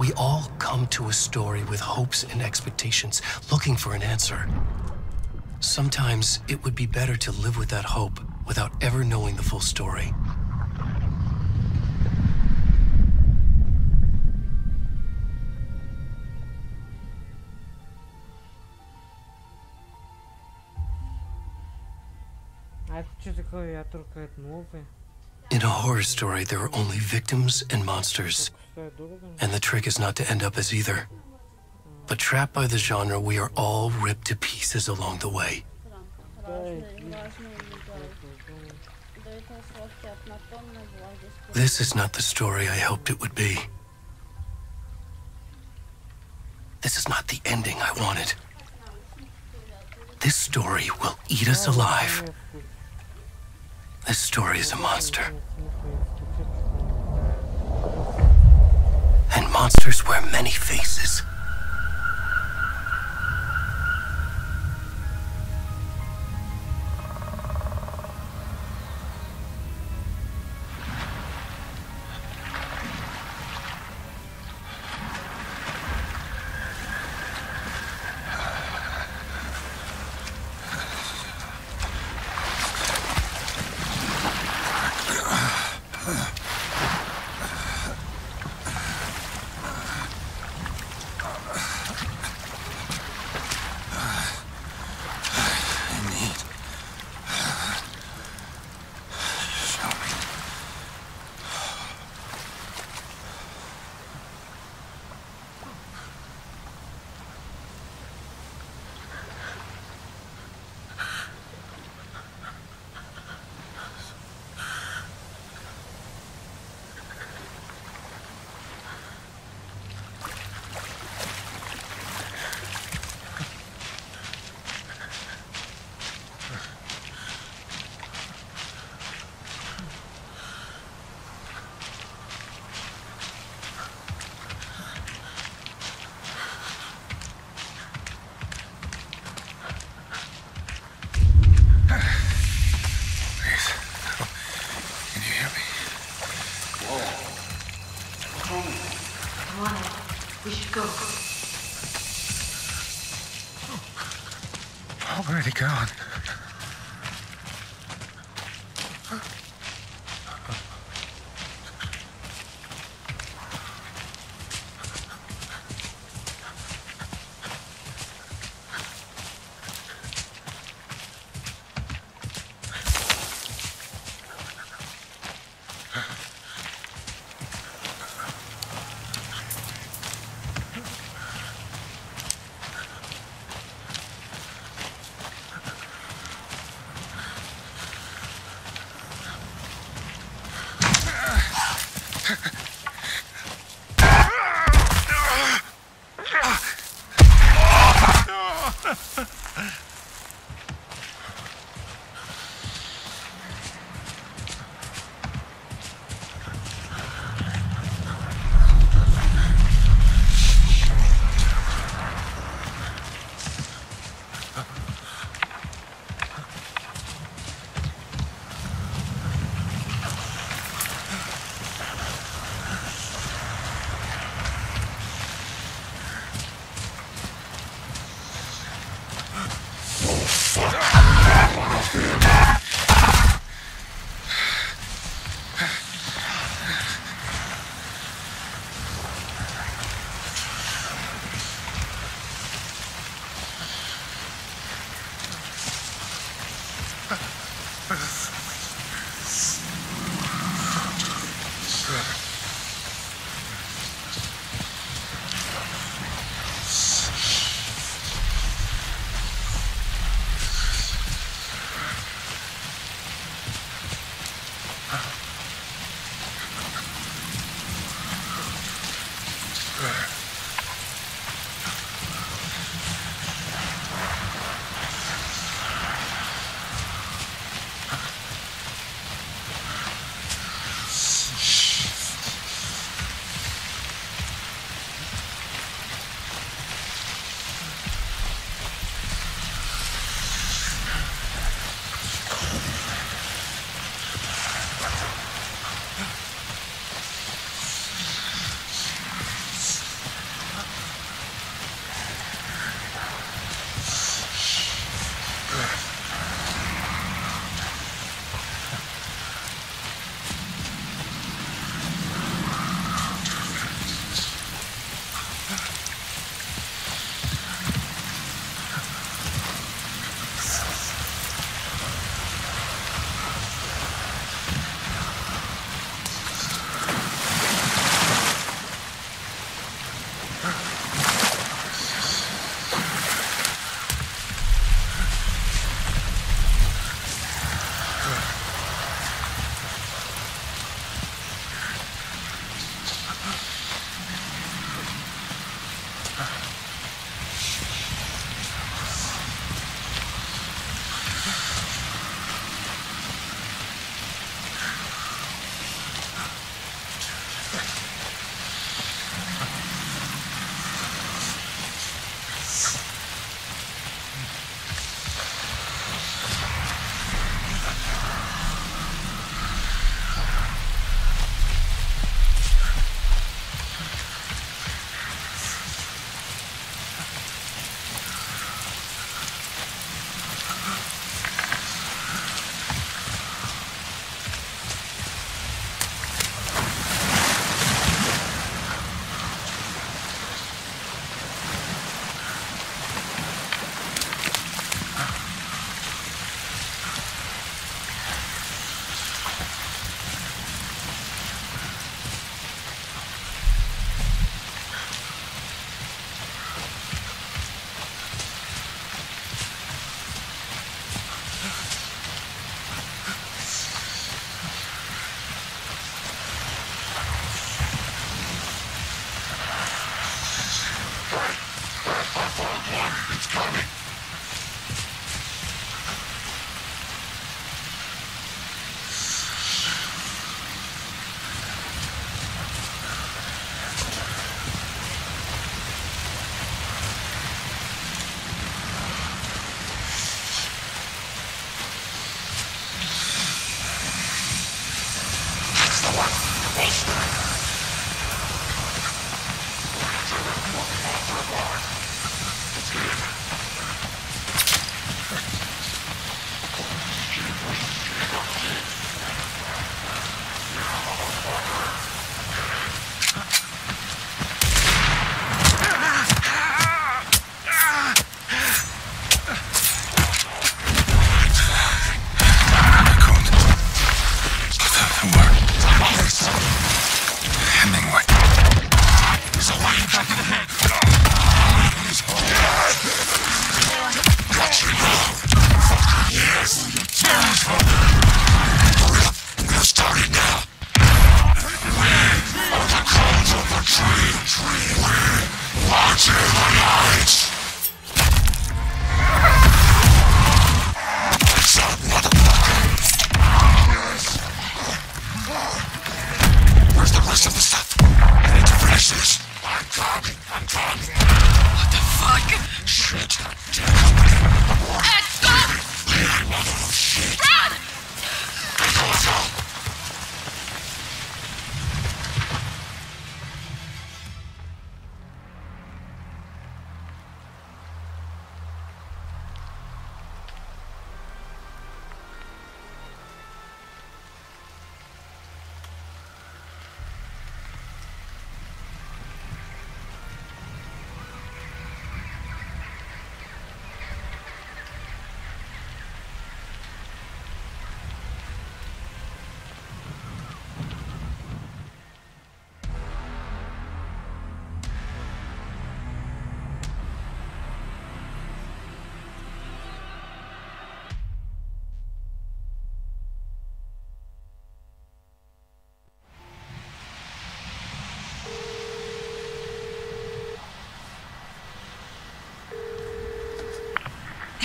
We all come to a story with hopes and expectations, looking for an answer. Sometimes it would be better to live with that hope without ever knowing the full story. In a horror story, there are only victims and monsters. And the trick is not to end up as either. But trapped by the genre, we are all ripped to pieces along the way. This is not the story I hoped it would be. This is not the ending I wanted. This story will eat us alive. This story is a monster. And monsters wear many faces. We should go. Already gone.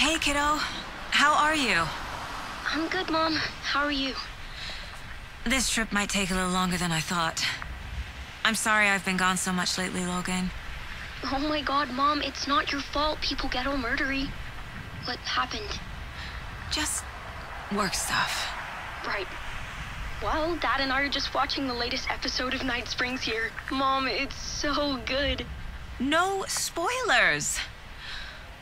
Hey, kiddo. How are you? I'm good, Mom. How are you? This trip might take a little longer than I thought. I'm sorry I've been gone so much lately, Logan. Oh my god, Mom, it's not your fault people get all murdery. What happened? Just work stuff. Right. Well, Dad and I are just watching the latest episode of Night Springs here. Mom, it's so good. No spoilers.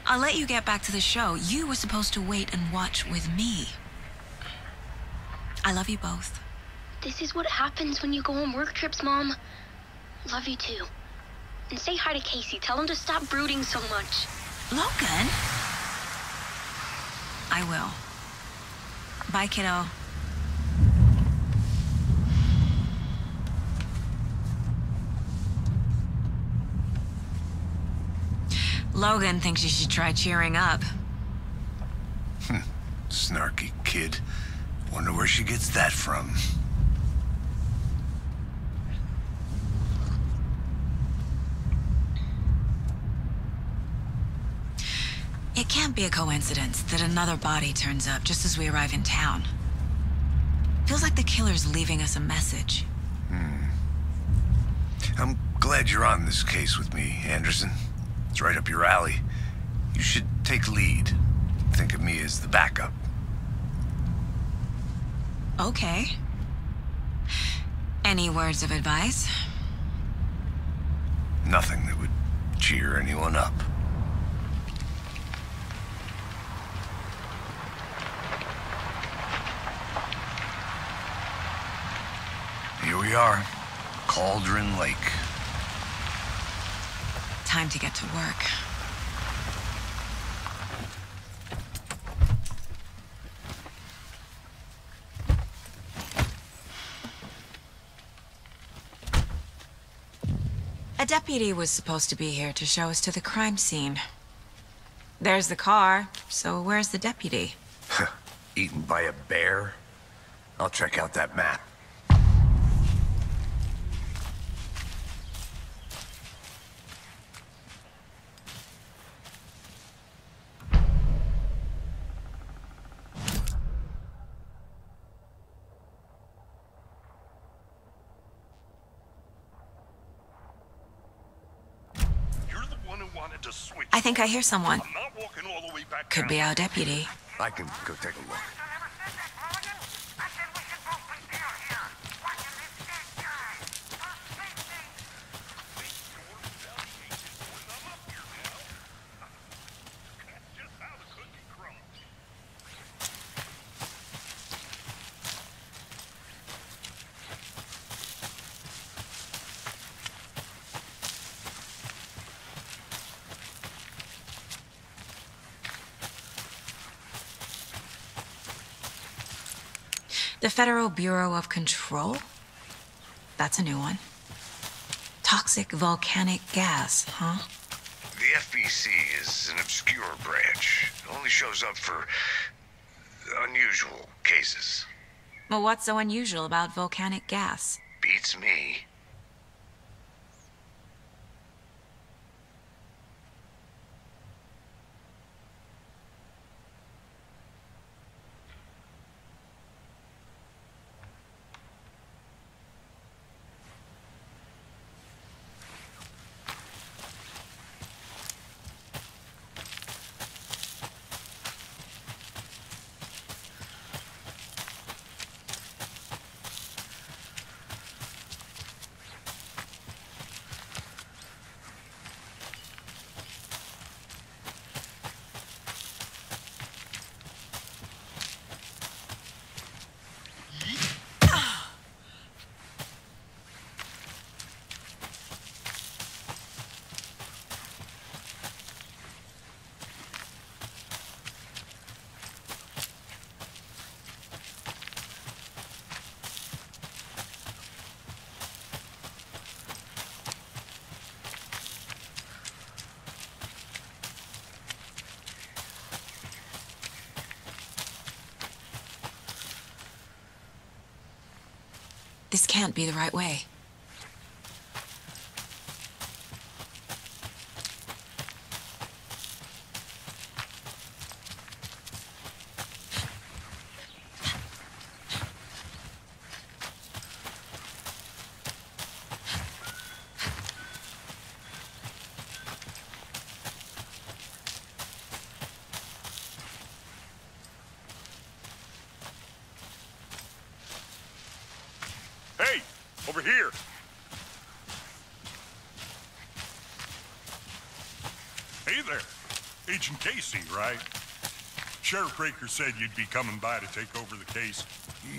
I'll let you get back to the show. You were supposed to wait and watch with me. I love you both. This is what happens when you go on work trips, Mom. Love you too. And say hi to Casey. Tell him to stop brooding so much. Logan? I will. Bye, kiddo. Logan thinks you should try cheering up. Snarky kid. Wonder where she gets that from. It can't be a coincidence that another body turns up just as we arrive in town. Feels like the killer's leaving us a message. I'm glad you're on this case with me, Anderson. It's right up your alley. You should take lead. Think of me as the backup. Okay. Any words of advice? Nothing that would cheer anyone up. Here we are, Cauldron Lake. Time to get to work. A deputy was supposed to be here to show us to the crime scene. There's the car, so where's the deputy? Eaten by a bear? I'll check out that map. I think I hear someone. I'm not walking all the way back Could down. be our deputy. I can go take a look. The Federal Bureau of Control? That's a new one. Toxic volcanic gas, huh? The FBC is an obscure branch. It only shows up for unusual cases. Well, what's so unusual about volcanic gas? Beats me. This can't be the right way. Hey, over here. Hey there. Agent Casey, right? Sheriff Breaker said you'd be coming by to take over the case.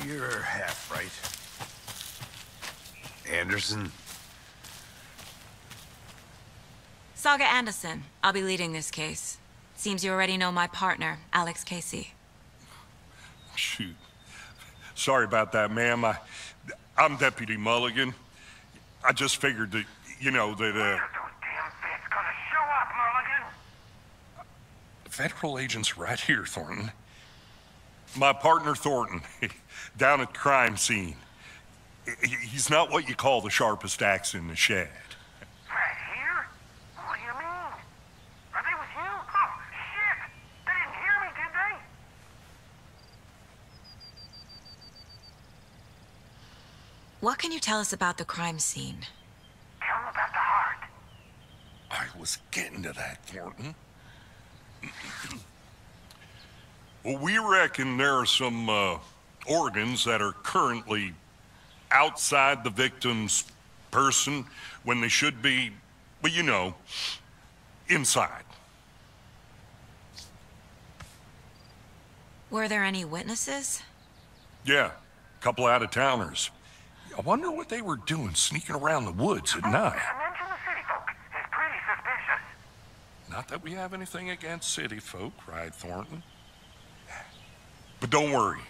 You're half right. Anderson? Saga Anderson. I'll be leading this case. Seems you already know my partner, Alex Casey. Shoot. Sorry about that, ma'am. I'm Deputy Mulligan. I just figured that, you know, that, Where's those damn feds gonna show up, Mulligan? federal agent's right here, Thornton. My partner, Thornton, down at the crime scene. He's not what you call the sharpest axe in the shed. Right here? What do you mean? Are they with you? Oh, shit! They didn't hear me, did they? What can you tell us about the crime scene? Tell them about the heart. I was getting to that, Thornton. Well, we reckon there are some organs that are currently outside the victim's person when they should be, well, you know, inside. Were there any witnesses? Yeah, a couple out-of-towners. I wonder what they were doing sneaking around the woods at night. Mention the city folk. It's pretty suspicious. Not that we have anything against city folk, right, Thornton? But don't worry.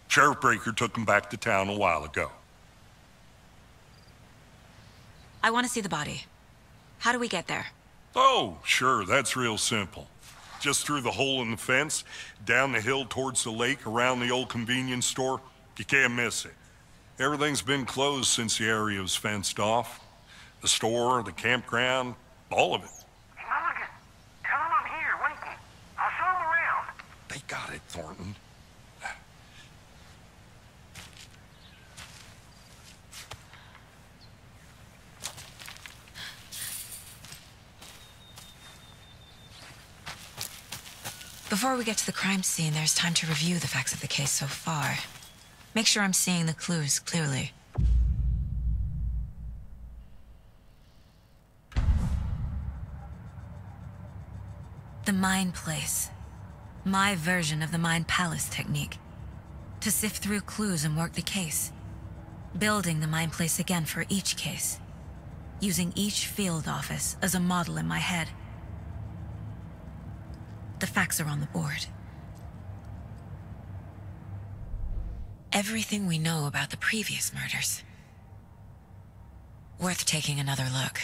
Sheriff Breaker took them back to town a while ago. I want to see the body. How do we get there? Oh, sure, that's real simple. Just through the hole in the fence, down the hill towards the lake, around the old convenience store. You can't miss it. Everything's been closed since the area was fenced off. The store, the campground, all of it. Hey, Mulligan, tell them I'm here, waiting. I'll show them around. They got it, Thornton. Before we get to the crime scene, there's time to review the facts of the case so far. Make sure I'm seeing the clues clearly. The Mind Place. My version of the Mind Palace technique. To sift through clues and work the case. Building the Mind Place again for each case. Using each field office as a model in my head. The facts are on the board. everything we know about the previous murders. Worth taking another look.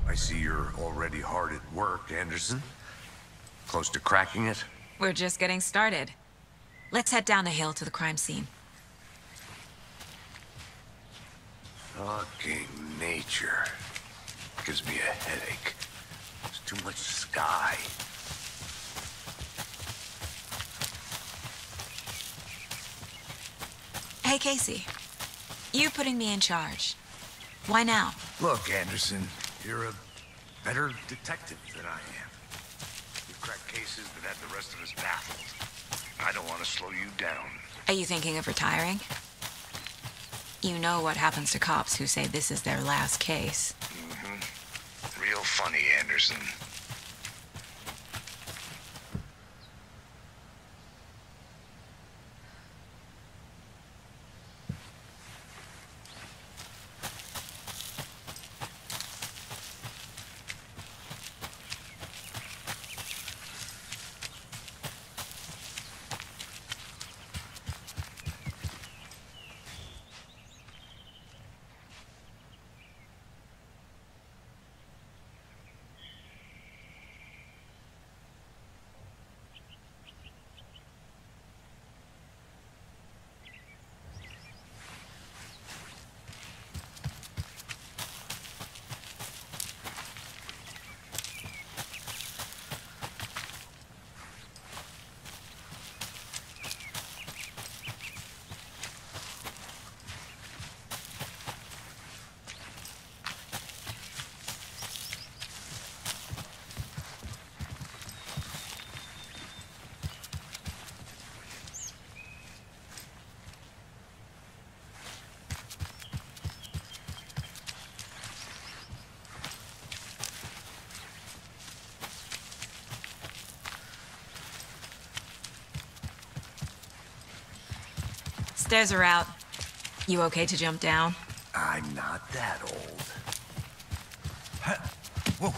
I see you're already hard at work, Anderson. Close to cracking it? We're just getting started. Let's head down the hill to the crime scene. Fucking nature. Gives me a headache. There's too much sky. Hey, Casey. You putting me in charge. Why now? Look, Anderson, you're a better detective than I am. You crack cases that have the rest of us baffled. I don't want to slow you down. Are you thinking of retiring? You know what happens to cops who say this is their last case. Real funny, Anderson. Stairs are out. You okay to jump down? I'm not that old. Whoa.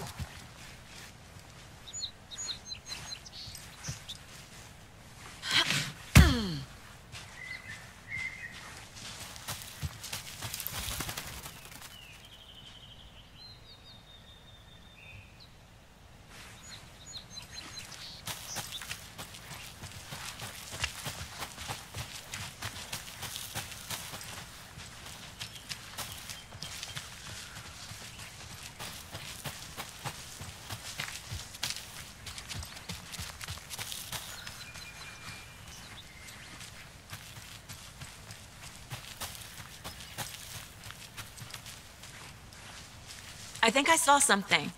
I think I saw something.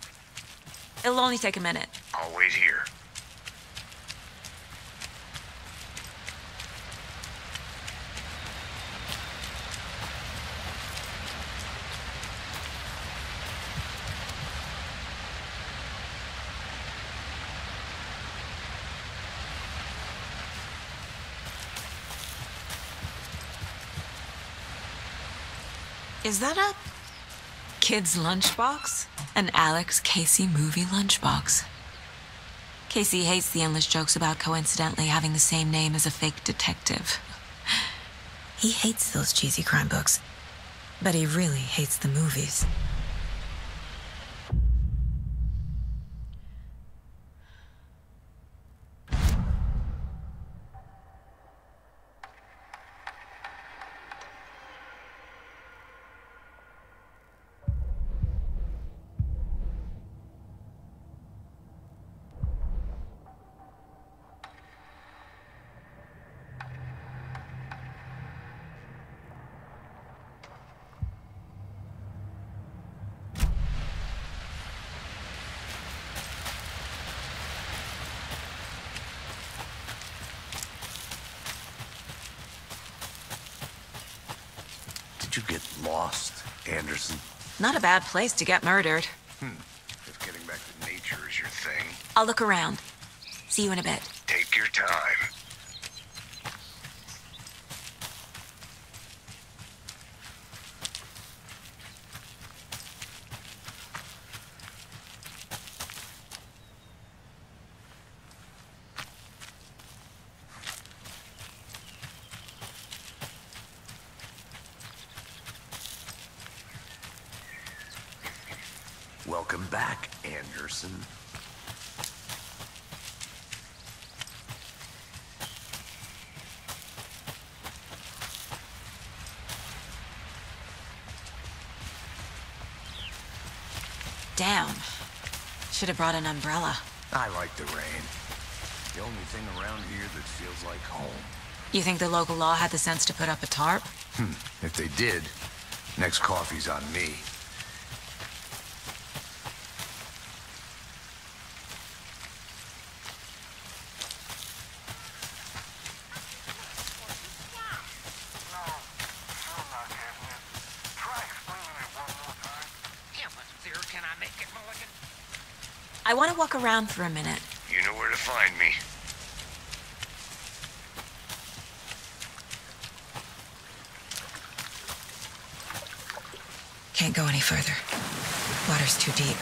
It'll only take a minute. I'll wait here. Is that a kid's lunchbox? An Alex Casey movie lunchbox. Casey hates the endless jokes about coincidentally having the same name as a fake detective. He hates those cheesy crime books, but he really hates the movies. Did you get lost, Anderson? Not a bad place to get murdered. If getting back to nature is your thing, I'll look around. See you in a bit. take your time. Welcome back, Anderson. Damn. Should have brought an umbrella. I like the rain. The only thing around here that feels like home. You think the local law had the sense to put up a tarp? If they did, next coffee's on me. I want to walk around for a minute. You know where to find me. Can't go any further. Water's too deep.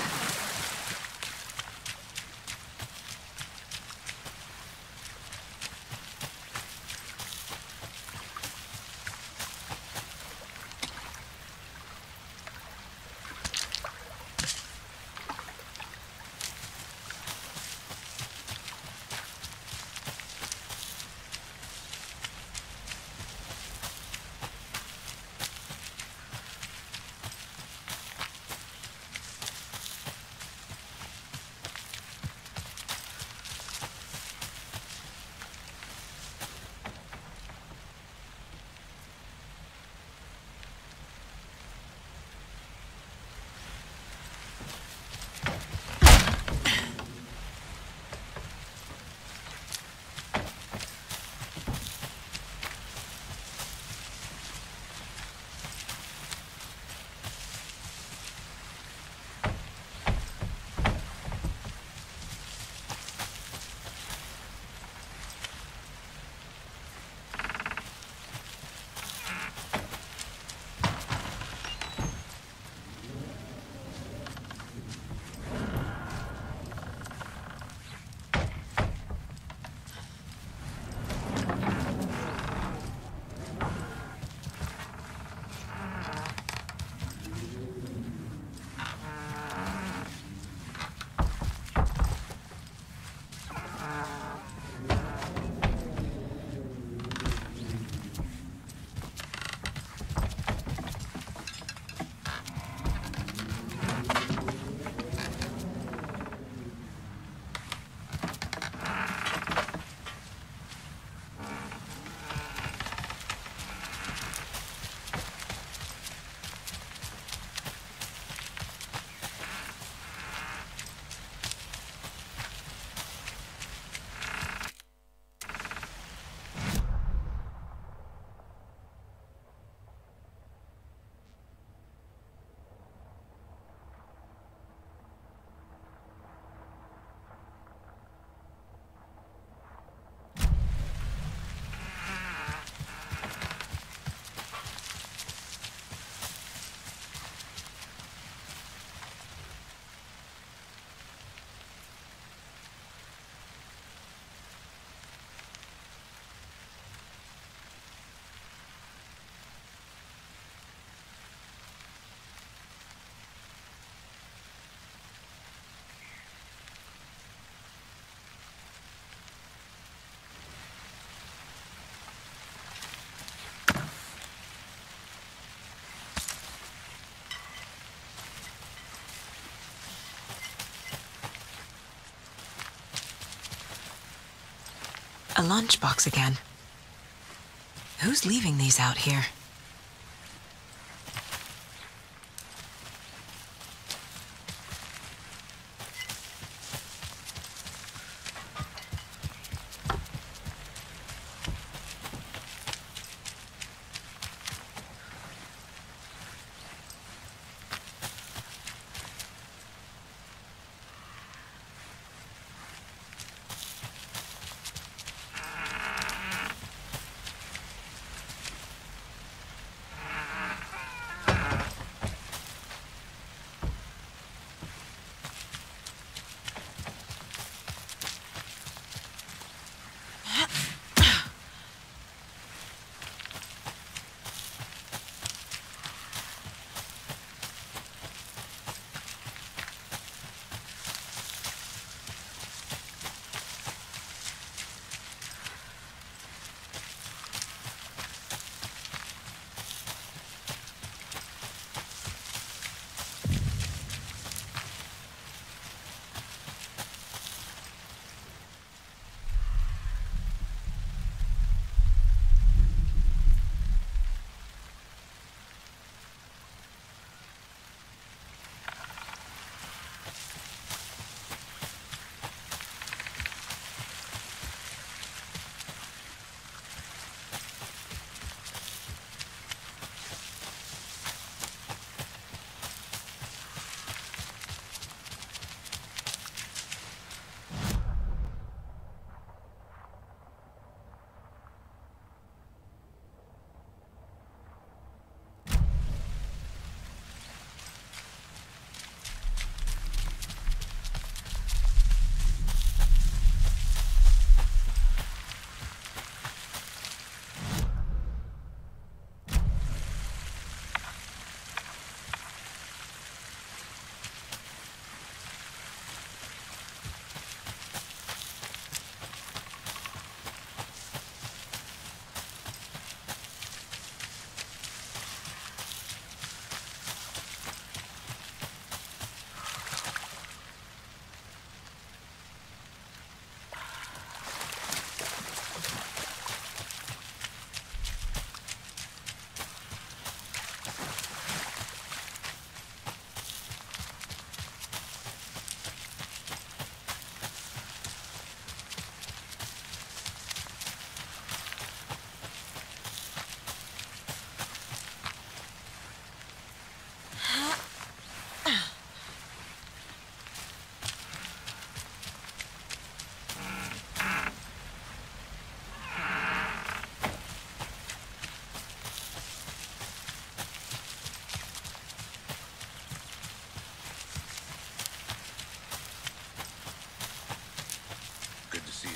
lunchbox again. Who's leaving these out here?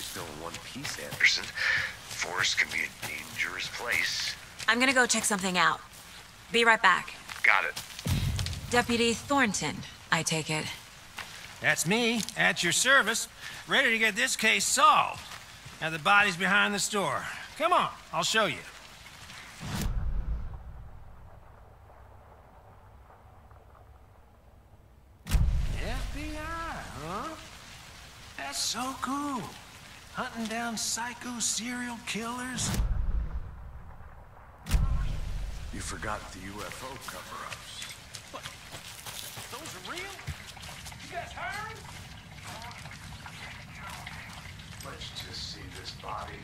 Still in one piece, Anderson. Forest can be a dangerous place. I'm gonna go check something out. Be right back. Got it. Deputy Thornton, I take it. That's me, at your service, ready to get this case solved. Now the body's behind the store. Come on, I'll show you. FBI, huh? That's so cool. Hunting down psycho serial killers. You forgot the UFO cover-ups. What? Those are real? You guys hiring? Let's just see this body.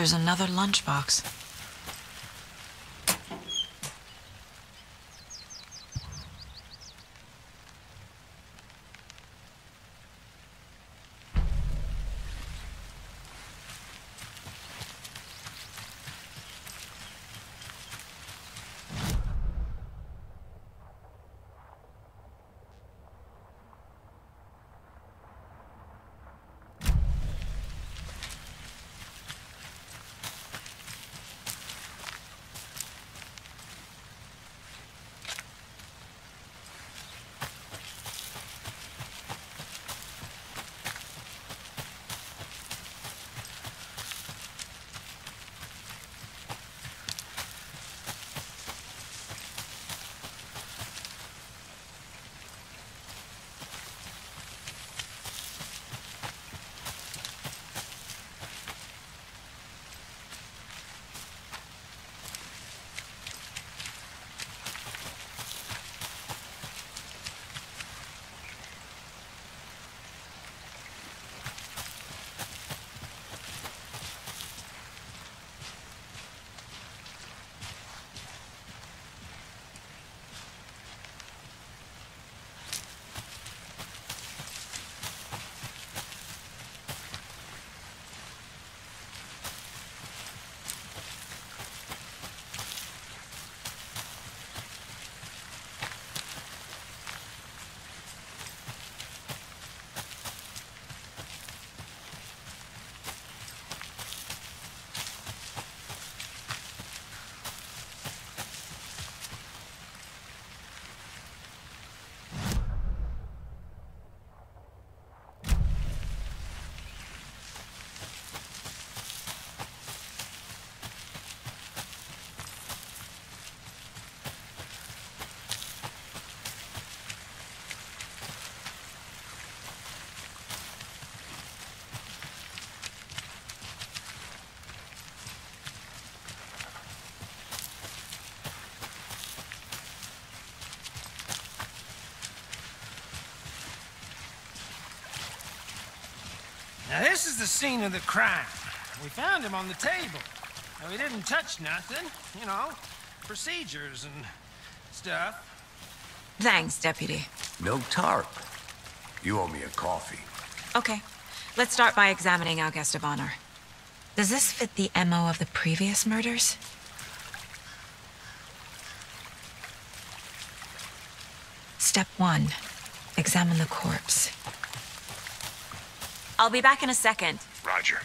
there's another lunchbox. Now, this is the scene of the crime. We found him on the table. Now, we didn't touch nothing, you know, procedures and stuff. Thanks, Deputy. No tarp. You owe me a coffee. Okay, let's start by examining our guest of honor. Does this fit the MO of the previous murders? Step 1, examine the corpse. I'll be back in a second. Roger.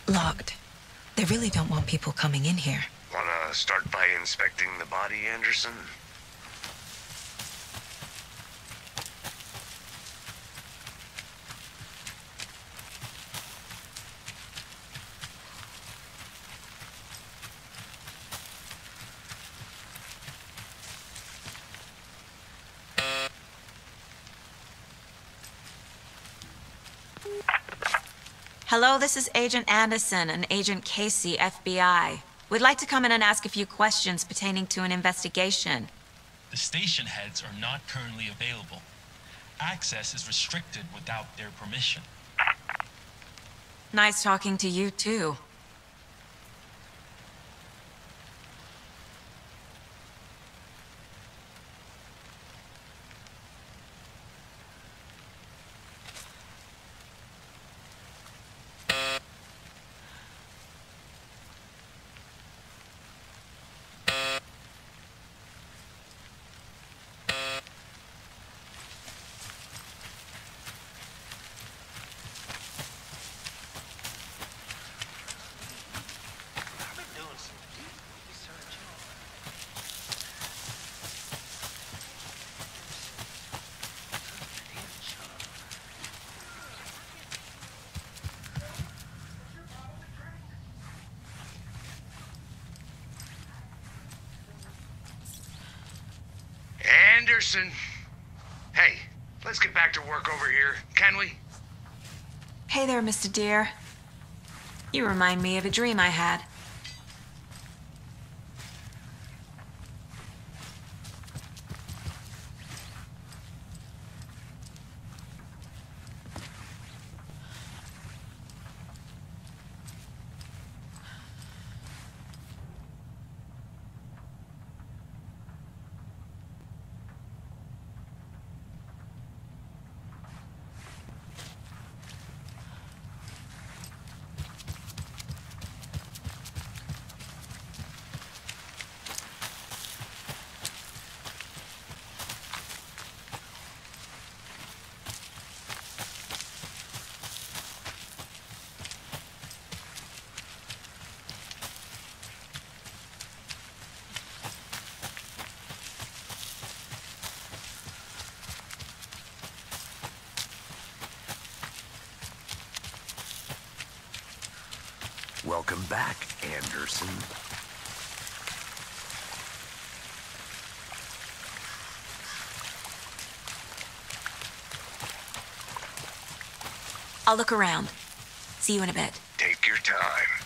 Locked. They really don't want people coming in here. Wanna start by inspecting the body, Anderson? Hello, this is Agent Anderson and Agent Casey, FBI. We'd like to come in and ask a few questions pertaining to an investigation. The station heads are not currently available. Access is restricted without their permission. Nice talking to you, too. Anderson. Hey, let's get back to work over here, can we? Hey there, Mr. Deere. You remind me of a dream I had. Welcome back, Anderson. I'll look around. See you in a bit. Take your time.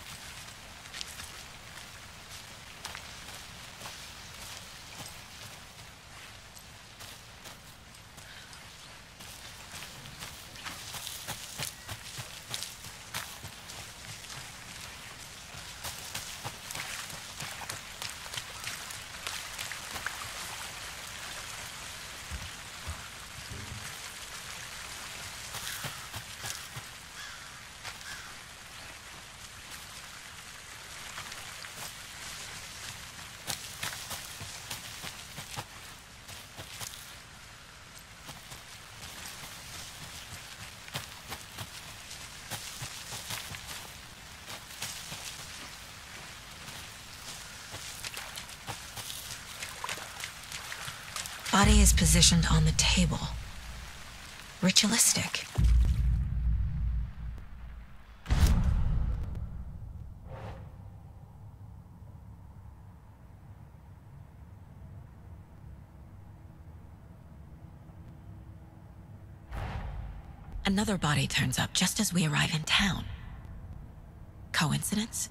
Body is positioned on the table. Ritualistic. Another body turns up just as we arrive in town. Coincidence?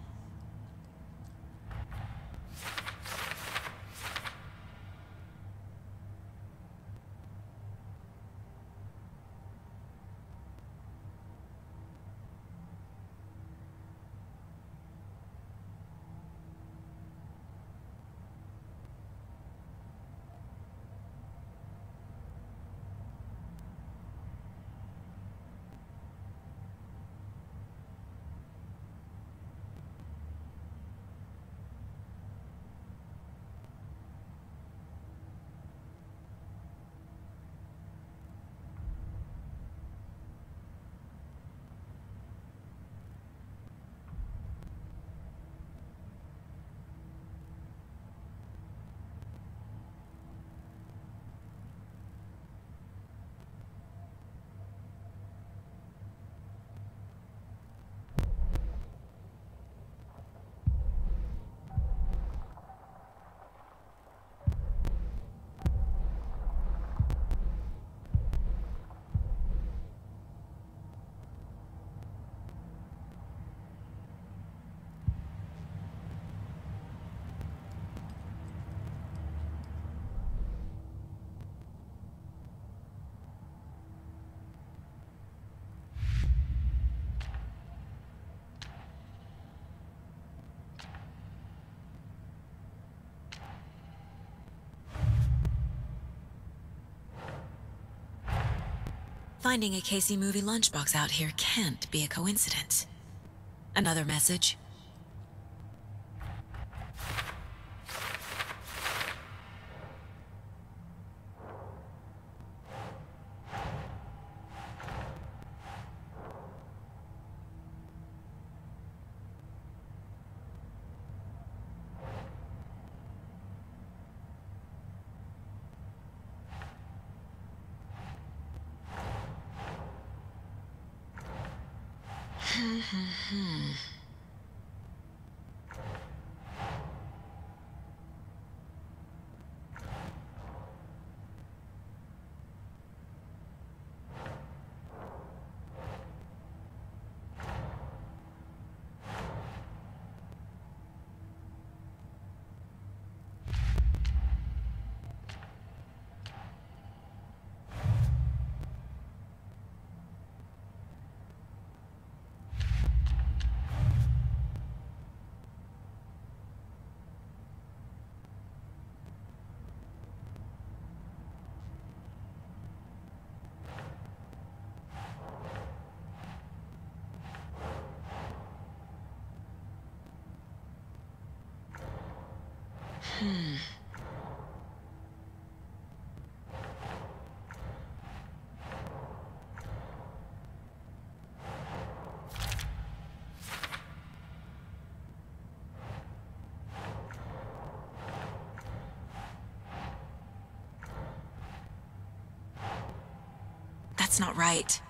Finding a Casey movie lunchbox out here can't be a coincidence. Another message? That's not right.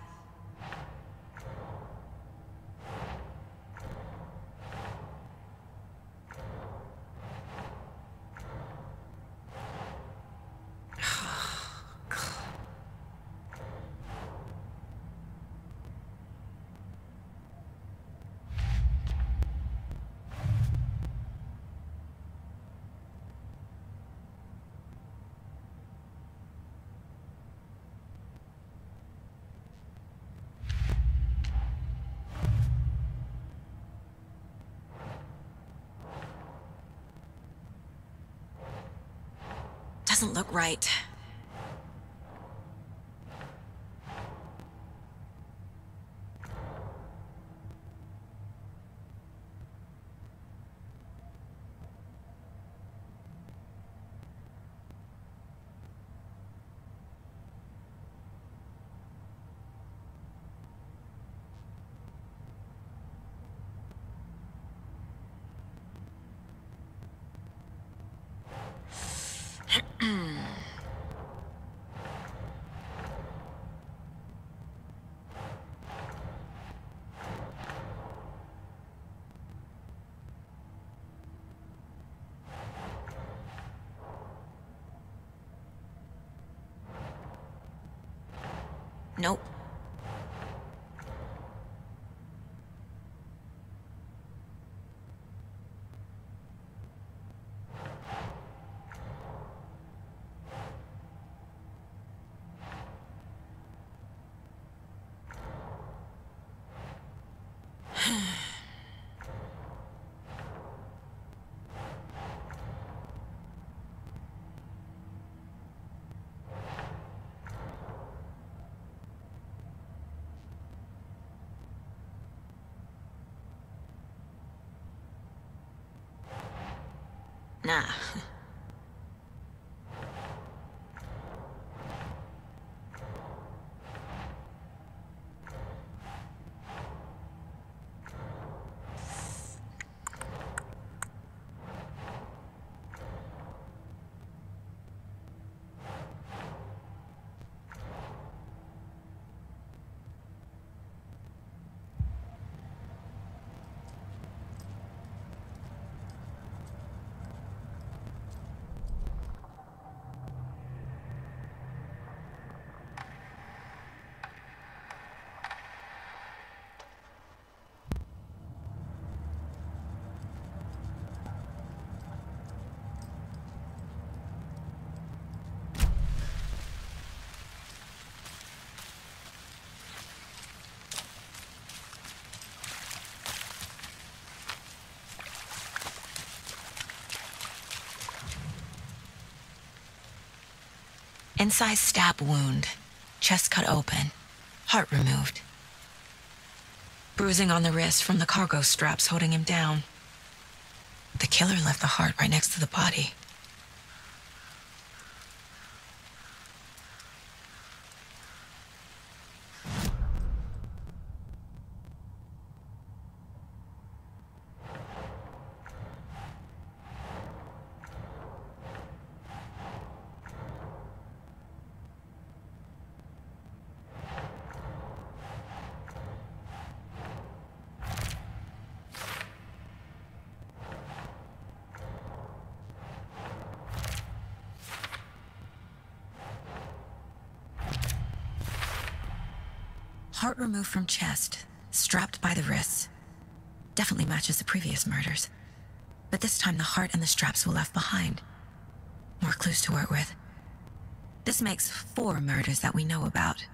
doesn't look right. Nope. Nah. Incised stab wound, chest cut open, heart removed. Bruising on the wrist from the cargo straps holding him down. The killer left the heart right next to the body. Heart removed from chest, strapped by the wrists. Definitely matches the previous murders. But this time the heart and the straps were left behind. More clues to work with. This makes 4 murders that we know about.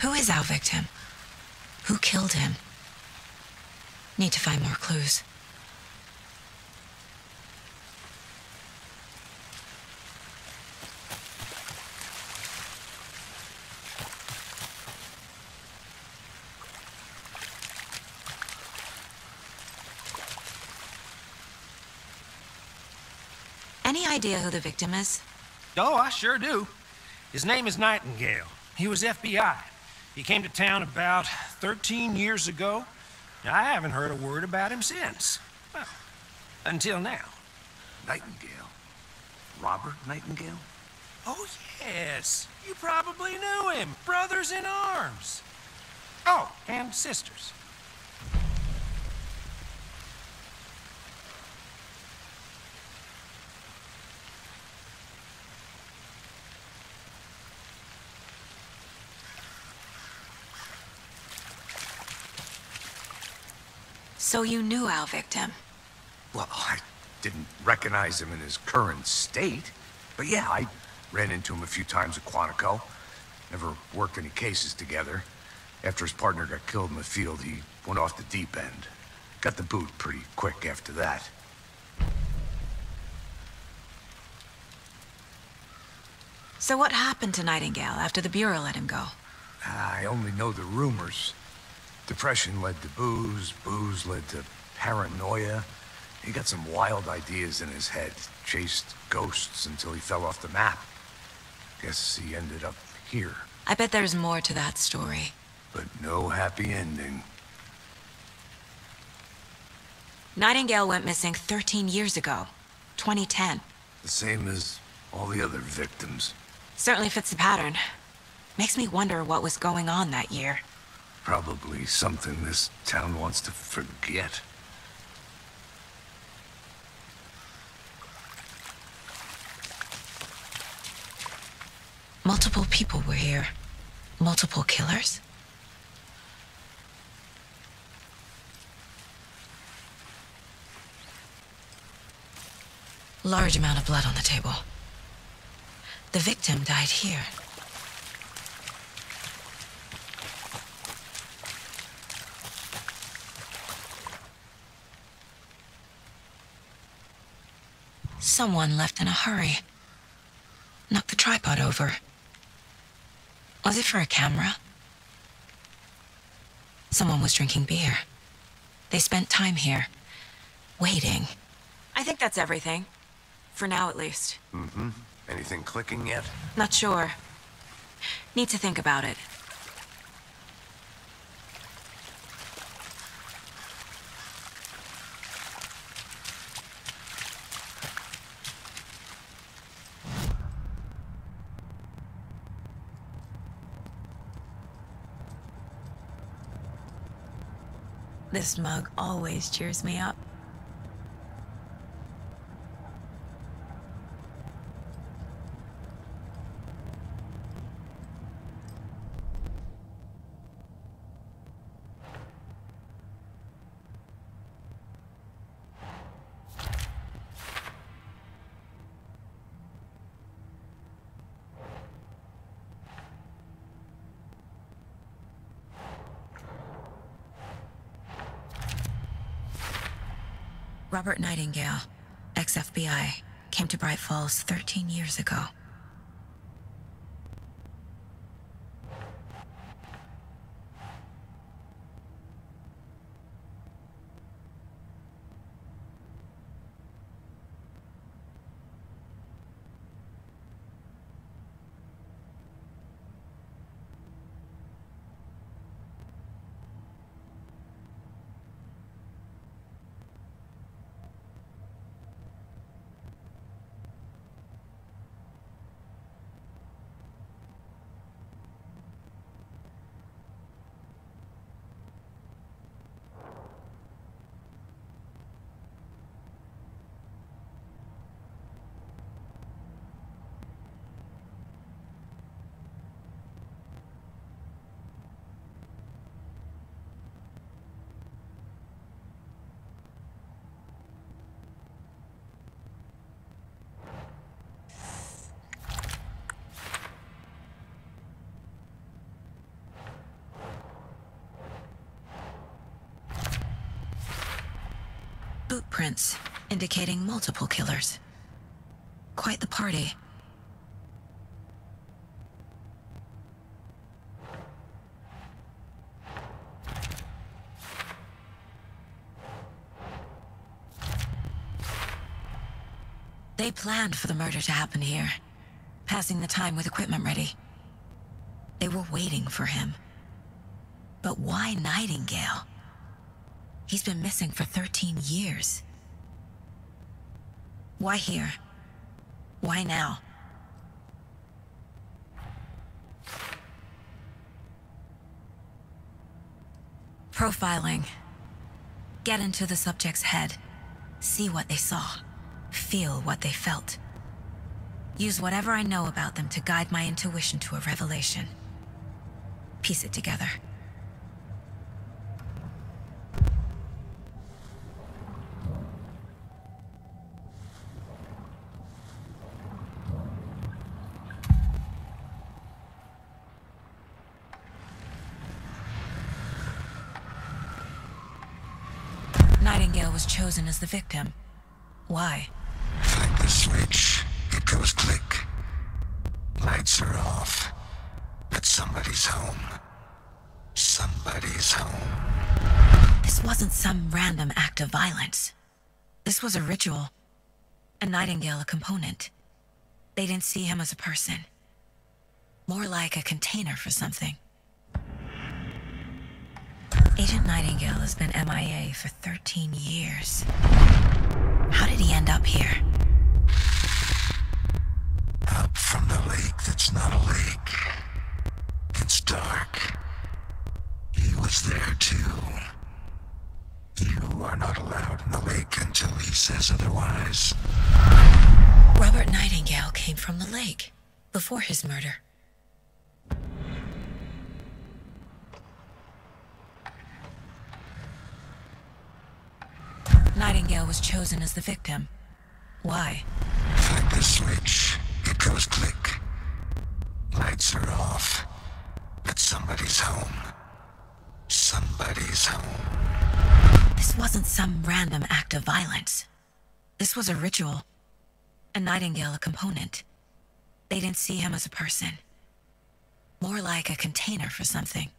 Who is our victim? Who killed him? Need to find more clues. Any idea who the victim is? Oh, I sure do. His name is Nightingale. He was FBI. He came to town about 13 years ago. I haven't heard a word about him since. Well, until now. Nightingale? Robert Nightingale? Oh, yes. You probably knew him. Brothers in arms. Oh, and sisters. So you knew our victim? Well, I didn't recognize him in his current state. But yeah, I ran into him a few times at Quantico. Never worked any cases together. After his partner got killed in the field, he went off the deep end. Got the boot pretty quick after that. So what happened to Nightingale after the Bureau let him go? I only know the rumors. Depression led to booze, booze led to paranoia. He got some wild ideas in his head, chased ghosts until he fell off the map. Guess he ended up here. I bet there's more to that story. But no happy ending. Nightingale went missing 13 years ago, 2010. The same as all the other victims. Certainly fits the pattern. Makes me wonder what was going on that year. Probably something this town wants to forget. Multiple people were here. Multiple killers? Large amount of blood on the table. The victim died here. Someone left in a hurry. Knocked the tripod over. Was it for a camera? Someone was drinking beer. They spent time here, waiting. I think that's everything. For now, at least. Mm-hmm. Anything clicking yet? Not sure. Need to think about it. This mug always cheers me up. Robert Nightingale, ex-FBI, came to Bright Falls 13 years ago. Boot prints indicating multiple killers. Quite the party. They planned for the murder to happen here, passing the time with equipment ready. They were waiting for him. But why Nightingale? He's been missing for 13 years. Why here? Why now? Profiling. Get into the subject's head. See what they saw. Feel what they felt. Use whatever I know about them to guide my intuition to a revelation. Piece it together. Nightingale was chosen as the victim. Why? Flick the switch, it goes click. Lights are off. But somebody's home. Somebody's home. This wasn't some random act of violence. This was a ritual. And Nightingale a component. They didn't see him as a person. More like a container for something. Agent Nightingale has been MIA for 13 years. How did he end up here? Up from the lake that's not a lake. It's dark. He was there too. You are not allowed in the lake until he says otherwise. Robert Nightingale came from the lake, before his murder. Nightingale was chosen as the victim. Why? Flick the switch, it goes click. Lights are off. But somebody's home. Somebody's home. This wasn't some random act of violence. This was a ritual. And Nightingale a component. They didn't see him as a person. More like a container for something.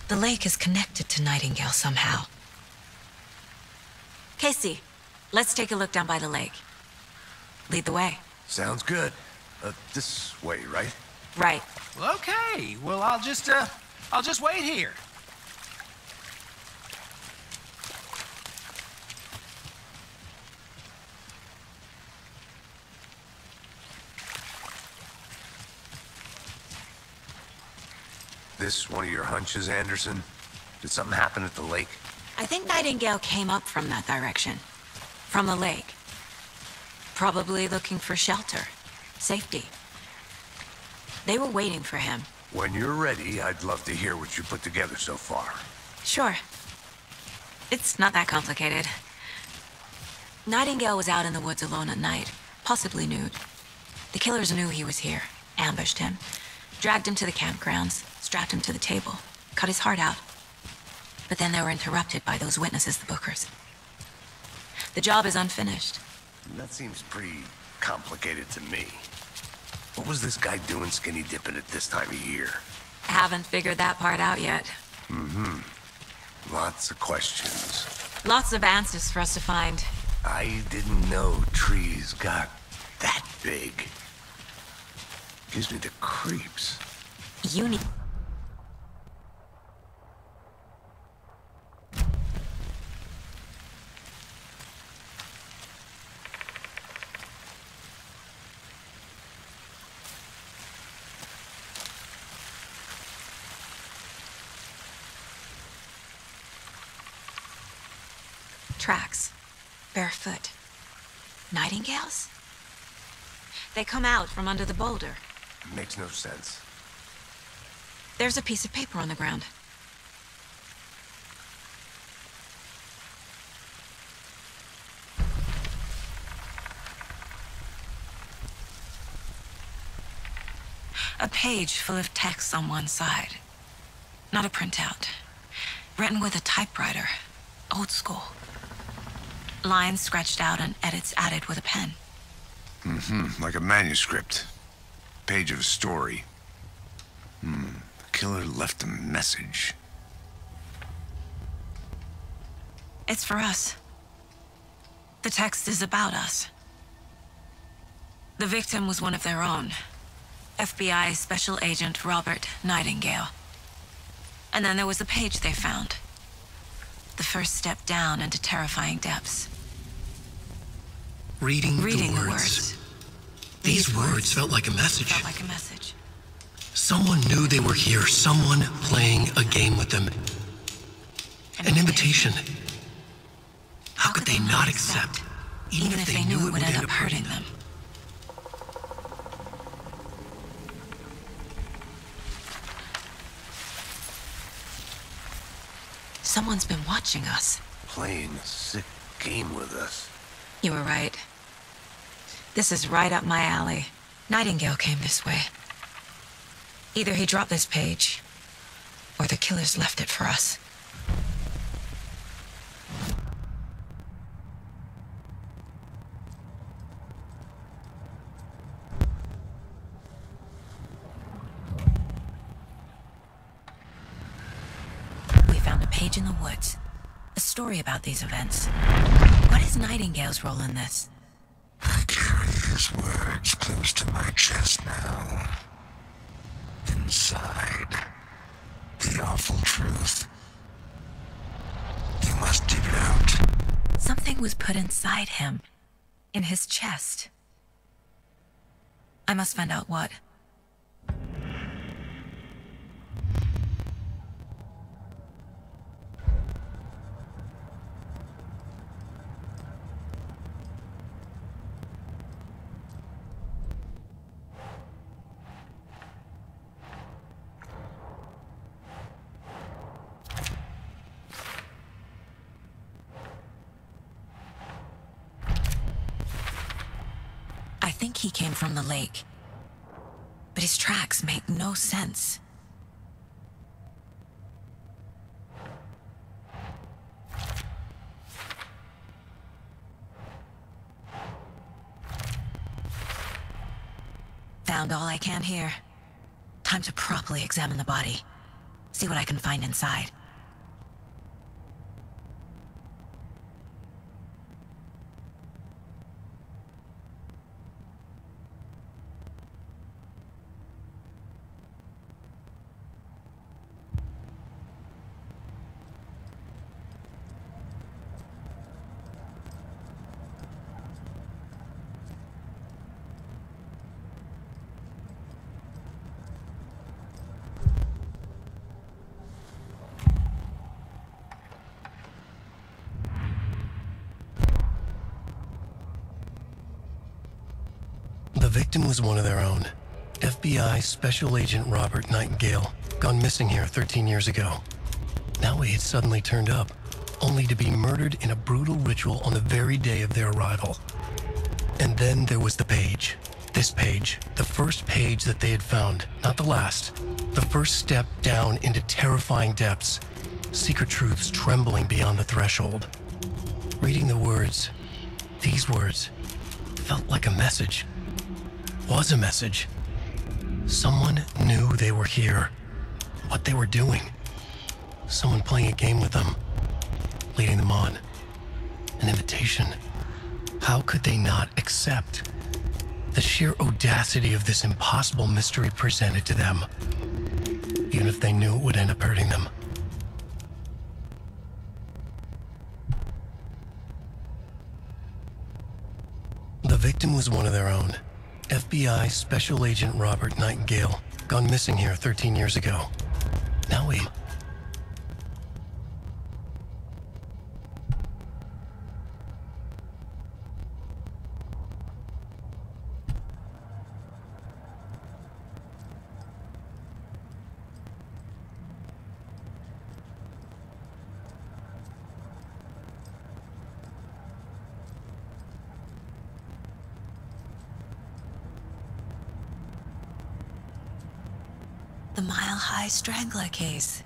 The lake is connected to Nightingale somehow. Casey, let's take a look down by the lake. Lead the way. Sounds good. This way, right? Right. Well, okay. Well, I'll just wait here. This one of your hunches, Anderson? Did something happen at the lake? I think Nightingale came up from that direction. From the lake. Probably looking for shelter. Safety. They were waiting for him. When you're ready, I'd love to hear what you put together so far. Sure. It's not that complicated. Nightingale was out in the woods alone at night, possibly nude. The killers knew he was here, ambushed him, dragged him to the campgrounds, strapped him to the table, cut his heart out. But then they were interrupted by those witnesses, the Bookers. The job is unfinished. That seems pretty complicated to me. What was this guy doing skinny dipping at this time of year? Haven't figured that part out yet. Lots of questions. Lots of answers for us to find. I didn't know trees got that big. Gives me the creeps. You need... Tracks. Barefoot. Nightingales? They come out from under the boulder. Makes no sense. There's a piece of paper on the ground. A page full of text on one side. Not a printout. Written with a typewriter. Old school. Lines scratched out and edits added with a pen. Like a manuscript. Page of a story. The killer left a message. It's for us. The text is about us. The victim was one of their own. FBI Special Agent Robert Nightingale. And then there was the page they found. The first step down into terrifying depths. Reading the the words. These words felt like a message. Felt like a message. Someone knew they were here. Someone playing a game with them. An invitation. How could they not accept? Even if they knew it would end up hurting them. Someone's been watching us. Playing a sick game with us. You were right. This is right up my alley. Nightingale came this way. Either he dropped this page, or the killers left it for us. We found a page in the woods. A story about these events. What is Nightingale's role in this? I carry his words close to my chest now. Inside, the awful truth. You must dig it out. Something was put inside him. In his chest. I must find out what. I think he came from the lake. But his tracks make no sense. Found all I can here. Time to properly examine the body. See what I can find inside. The victim was one of their own. FBI Special Agent Robert Nightingale, gone missing here 13 years ago. Now he had suddenly turned up, only to be murdered in a brutal ritual on the very day of their arrival. And then there was the page. This page, the first page that they had found, not the last. The first step down into terrifying depths. Secret truths trembling beyond the threshold. Reading the words, these words, felt like a message. Was a message. Someone knew they were here. What they were doing. Someone playing a game with them. Leading them on. An invitation. How could they not accept? The sheer audacity of this impossible mystery presented to them. Even if they knew it would end up hurting them. The victim was one of their own. FBI Special Agent Robert Nightingale, gone missing here 13 years ago. Now The Mile High Strangler case.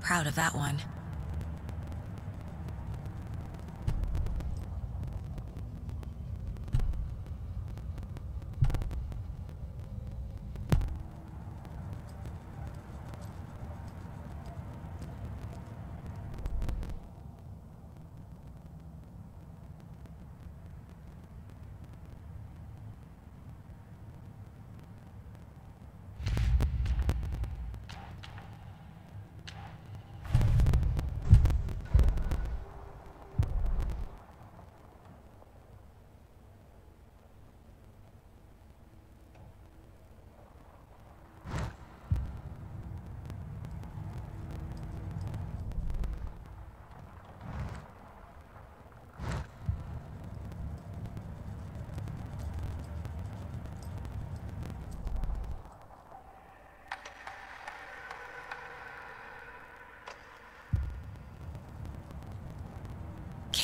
Proud of that one.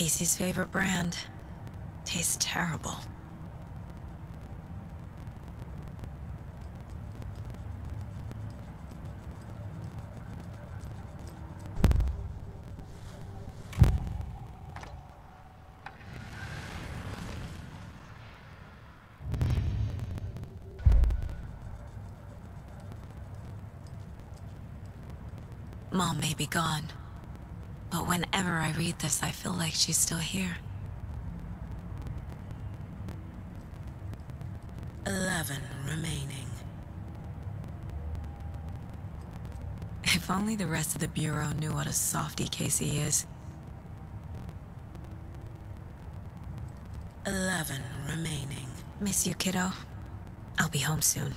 Casey's favorite brand. Tastes terrible. Mom may be gone. But whenever I read this, I feel like she's still here. 11 remaining. If only the rest of the Bureau knew what a softy Casey is. 11 remaining. Miss you, kiddo. I'll be home soon.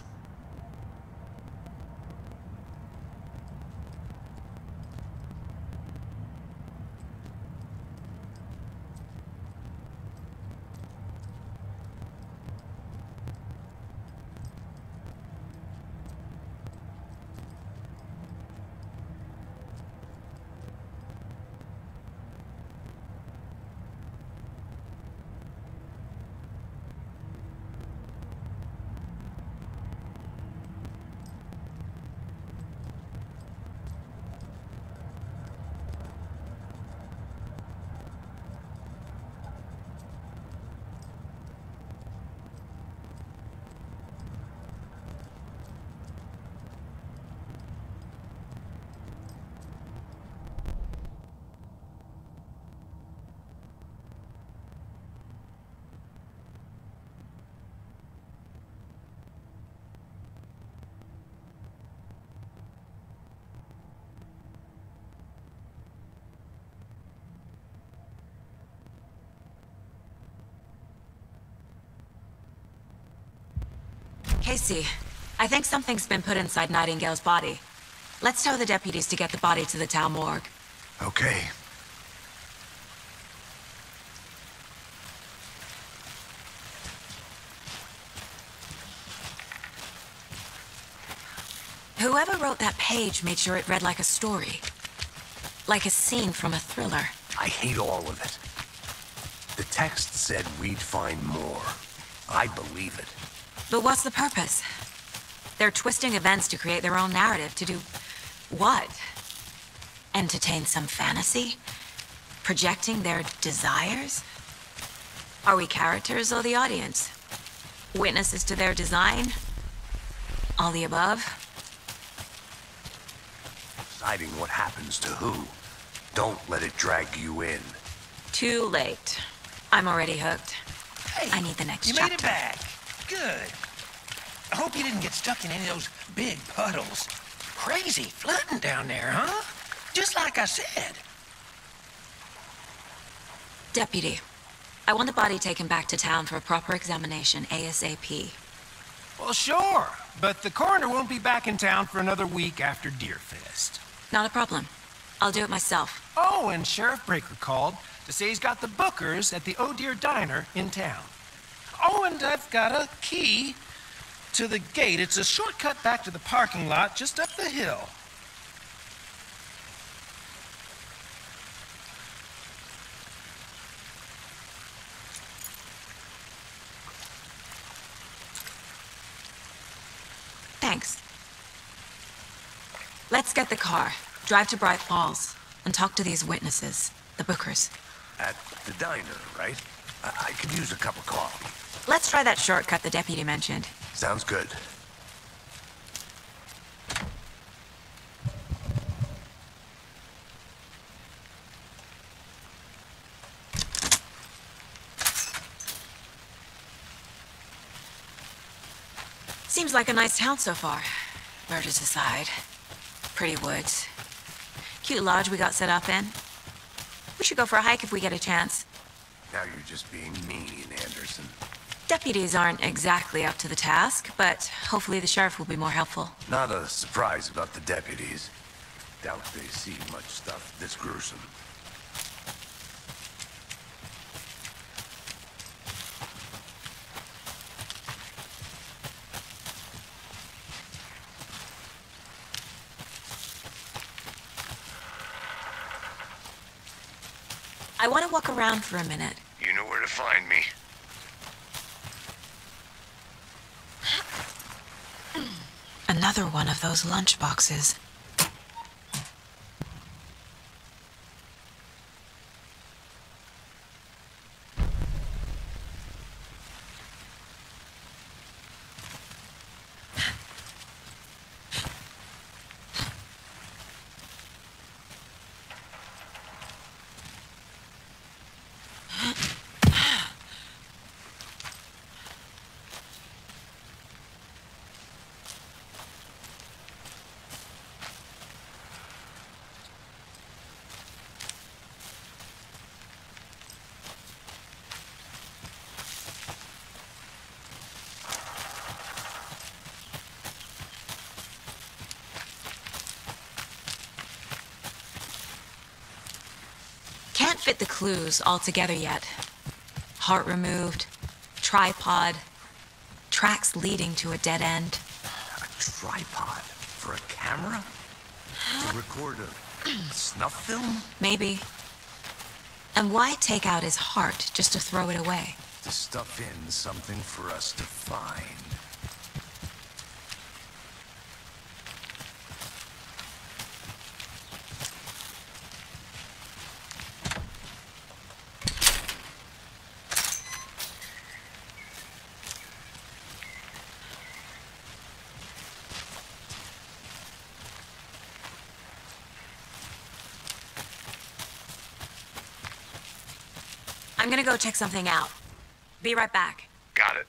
Casey, I think something's been put inside Nightingale's body. Let's tell the deputies to get the body to the town morgue. Okay. Whoever wrote that page made sure it read like a story. Like a scene from a thriller. I hate all of it. The text said we'd find more. I believe it. But what's the purpose? They're twisting events to create their own narrative. To do what? Entertain some fantasy? Projecting their desires? Are we characters or the audience? Witnesses to their design? All the above? Deciding what happens to who. Don't let it drag you in. Too late. I'm already hooked. Hey, I need the next you chapter. made it back. Good. I hope you didn't get stuck in any of those big puddles. Crazy flooding down there, huh? Just like I said. Deputy, I want the body taken back to town for a proper examination ASAP. Well, sure. But the coroner won't be back in town for another week after Deerfest. Not a problem. I'll do it myself. Oh, and Sheriff Breaker called to say he's got the bookers at the Oh Dear Diner in town. Oh, and I've got a key to the gate. It's a shortcut back to the parking lot just up the hill. Thanks. Let's get the car, drive to Bright Falls, and talk to these witnesses, the Bookers. At the diner, right? I could use a cup of coffee. Let's try that shortcut the deputy mentioned. Sounds good. Seems like a nice town so far. Murders aside. Pretty woods. Cute lodge we got set up in. We should go for a hike if we get a chance. Now you're just being mean, Anderson. Deputies aren't exactly up to the task, but hopefully the sheriff will be more helpful. Not a surprise about the deputies. Doubt they see much stuff this gruesome. I want to walk around for a minute. You know where to find me. Another one of those lunch boxes. Can't fit the clues all together yet. Heart removed, tripod, tracks leading to a dead end. A tripod? For a camera? To record a snuff film? Maybe. And why take out his heart just to throw it away? To stuff in something for us to find. I'm gonna go check something out. Be right back. Got it.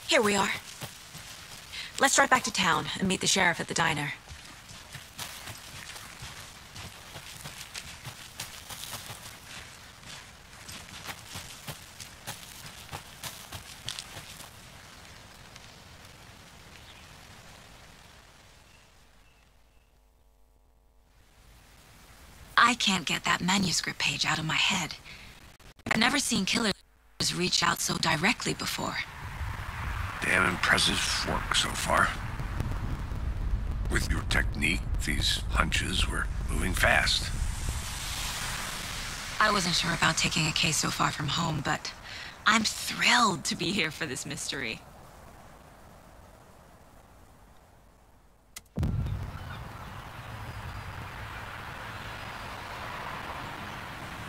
Here we are. Let's drive back to town and meet the sheriff at the diner. I can't get that manuscript page out of my head. I've never seen killers reach out so directly before. Damn impressive work so far. With your technique, these hunches were moving fast. I wasn't sure about taking a case so far from home, but I'm thrilled to be here for this mystery.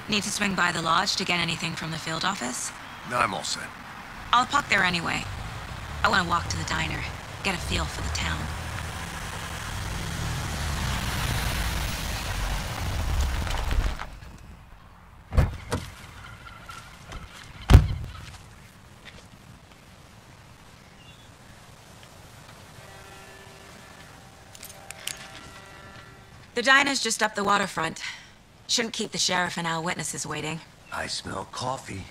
Need to swing by the lodge to get anything from the field office? No, I'm all set. I'll pop there anyway. I want to walk to the diner, get a feel for the town. The diner's just up the waterfront. Shouldn't keep the sheriff and our witnesses waiting. I smell coffee.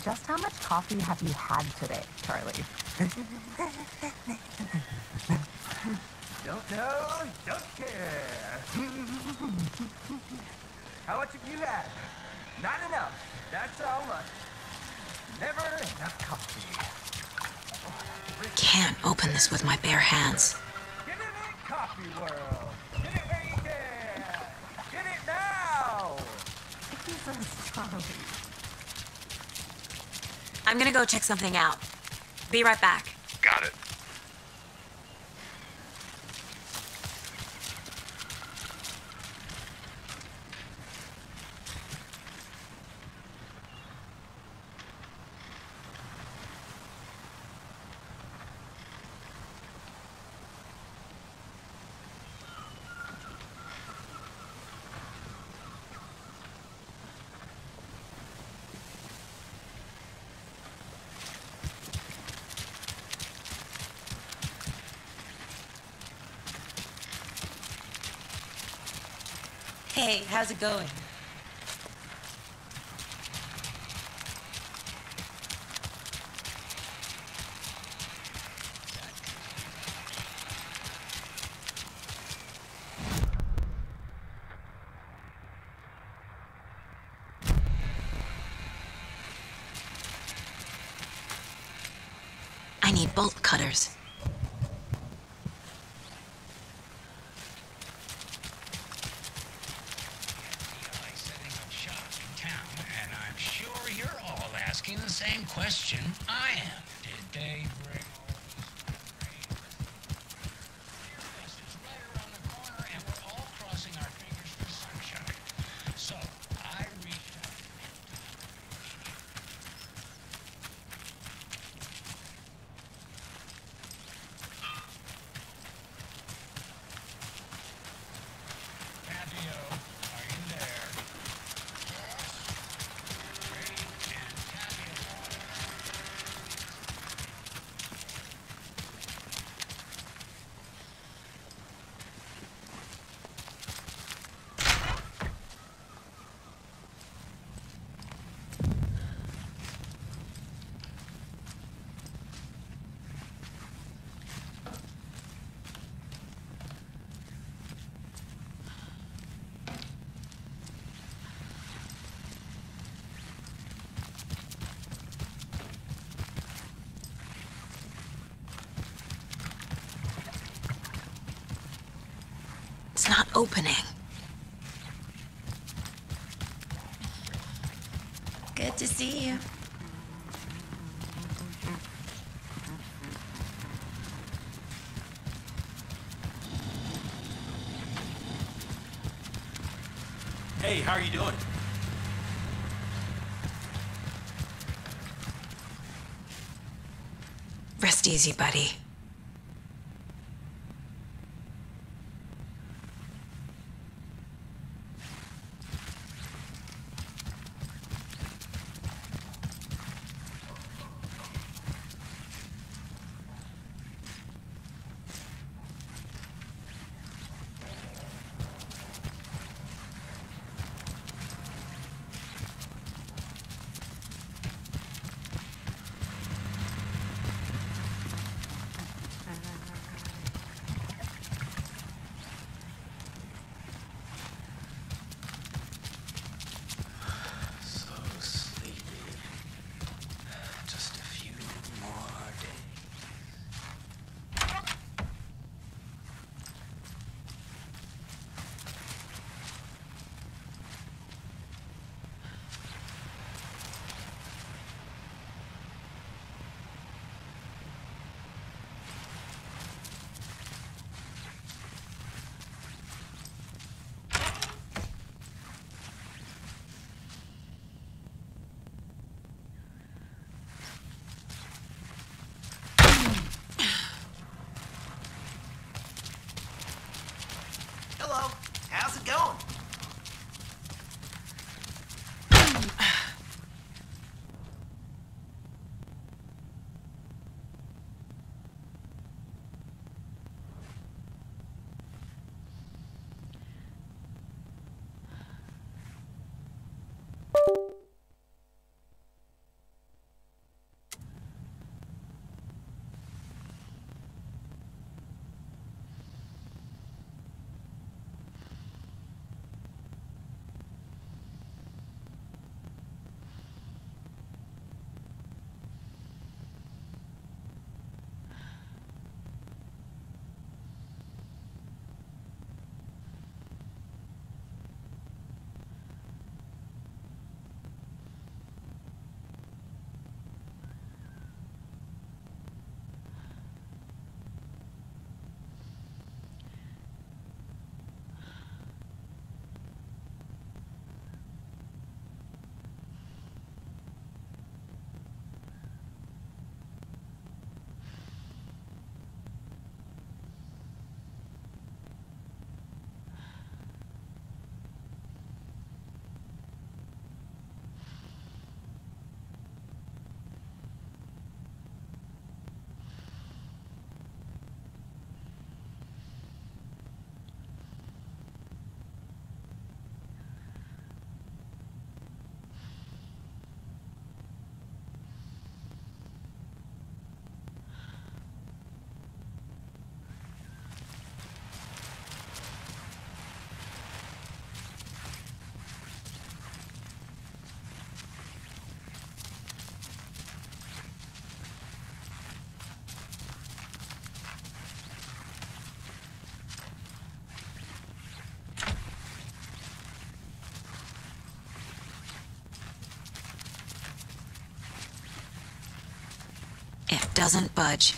just how much coffee have you had today, Charlie? Don't know, don't care. How much have you had? Not enough. That's all much. Never enough coffee. Can't open this with my bare hands. Get it in coffee world. Get it where you can. Get it now. Jesus, Charlie. I'm gonna go check something out. Be right back. Got it. Hey, how's it going? I need bolt cutters. The same question I am. Did they bring this is right around the corner and we're all crossing our fingers for sunshine. So I reached out. Tapio, are you there? Ray and Tapio. It's not opening. Good to see you. Hey, how are you doing? Rest easy, buddy. doesn't budge.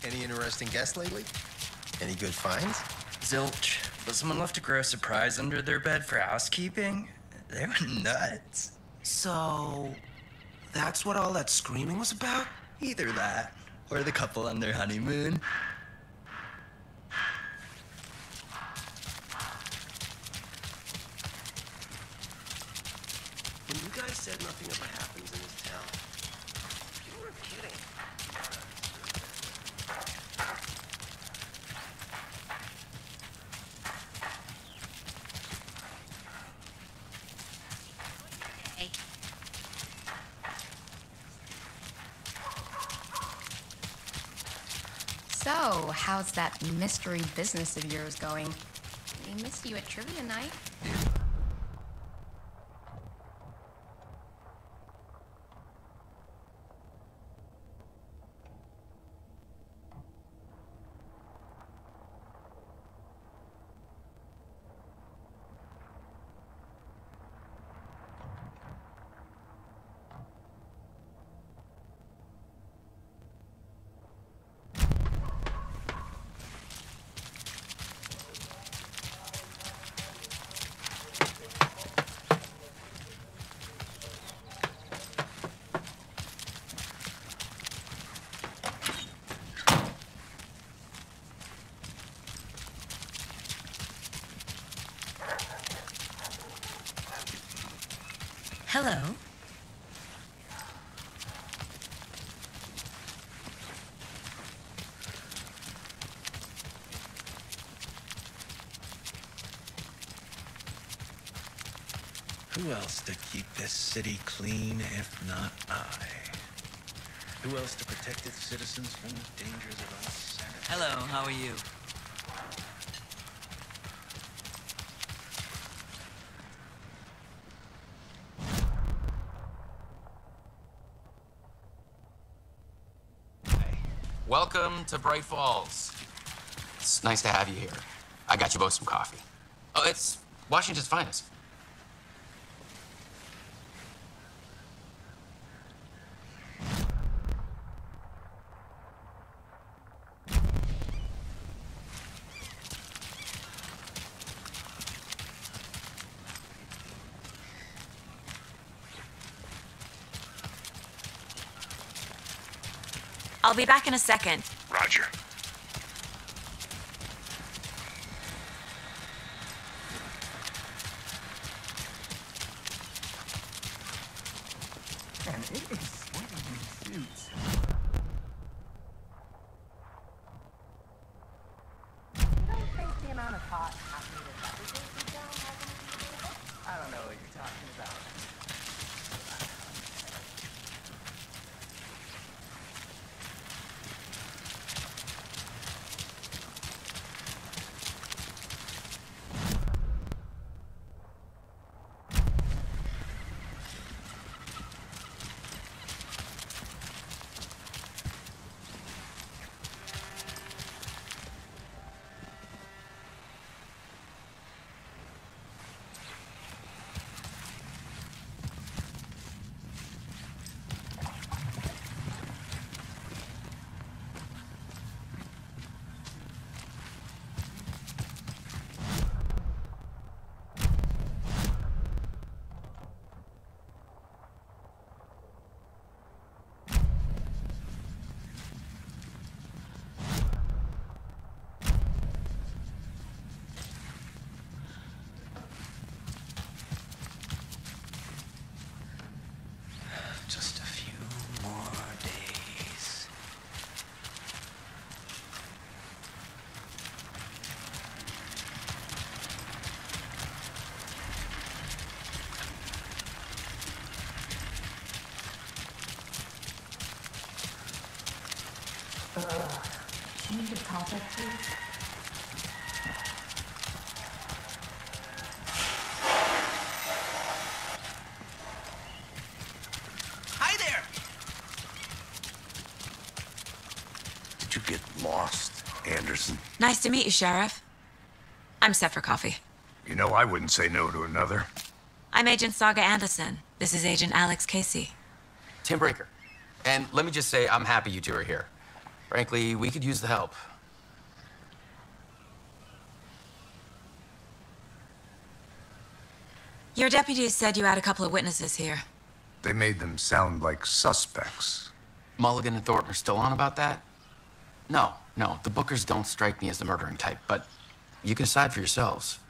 Any interesting guests lately? Any good finds? Zilch, but someone left a gross surprise under their bed for housekeeping. They were nuts. So, that's what all that screaming was about? Either that, or the couple on their honeymoon. When you guys said nothing ever happens in this town, you weren't kidding. So, how's that mystery business of yours going? We missed you at trivia night. Hello. Who else to keep this city clean if not I? Who else to protect its citizens from the dangers of unsanitary? Hello, how are you? Welcome to Bright Falls. It's nice to have you here. I got you both some coffee. Oh, it's Washington's finest. I'll be back in a second. Roger. Man, it is sweaty in these suits. You don't think the amount of hot happy that everything deep down has anything to do with it? I don't know what you're talking about. Change of topic, please. Hi there! Did you get lost, Anderson? Nice to meet you, Sheriff. I'm set for coffee. You know I wouldn't say no to another. I'm Agent Saga Anderson. This is Agent Alex Casey. Tim Breaker. And let me just say, I'm happy you two are here. Frankly, we could use the help. Your deputies said you had a couple of witnesses here. They made them sound like suspects. Mulligan and Thornton are still on about that? No, the Bookers don't strike me as the murdering type, but you can decide for yourselves.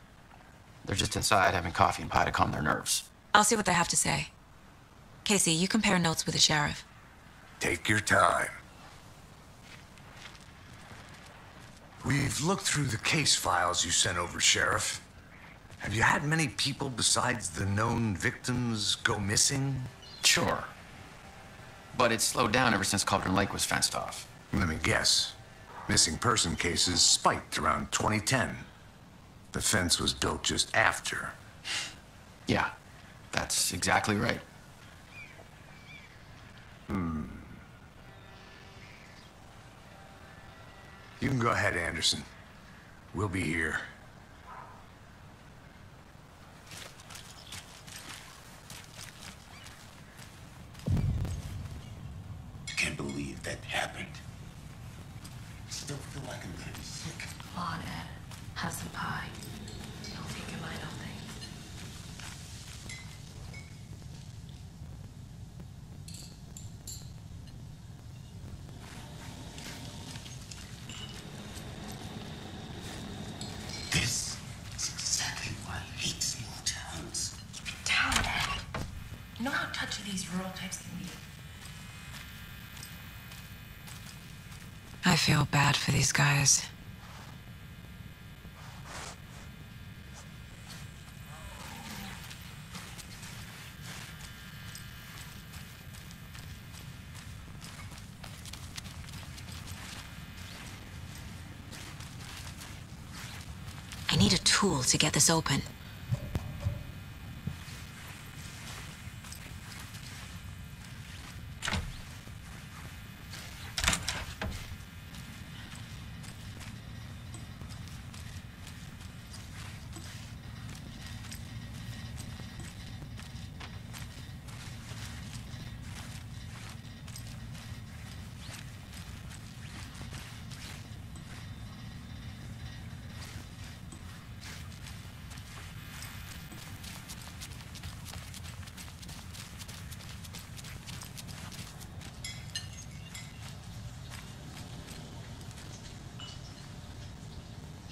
They're just inside having coffee and pie to calm their nerves. I'll see what they have to say. Casey, you compare notes with the sheriff. Take your time. We've looked through the case files you sent over, Sheriff. Have you had many people besides the known victims go missing? Sure. But it's slowed down ever since Cauldron Lake was fenced off. Let me guess. Missing person cases spiked around 2010. The fence was built just after. Yeah, that's exactly right. You can go ahead, Anderson. We'll be here. I can't believe that happened. Still feel like I'm gonna be sick. Come on, Ed. Have some pie. It'll take your mind off things. This is exactly why I hate small towns. Down, Ed. You know how touchy these rural types can be? I feel bad for these guys. I need a tool to get this open.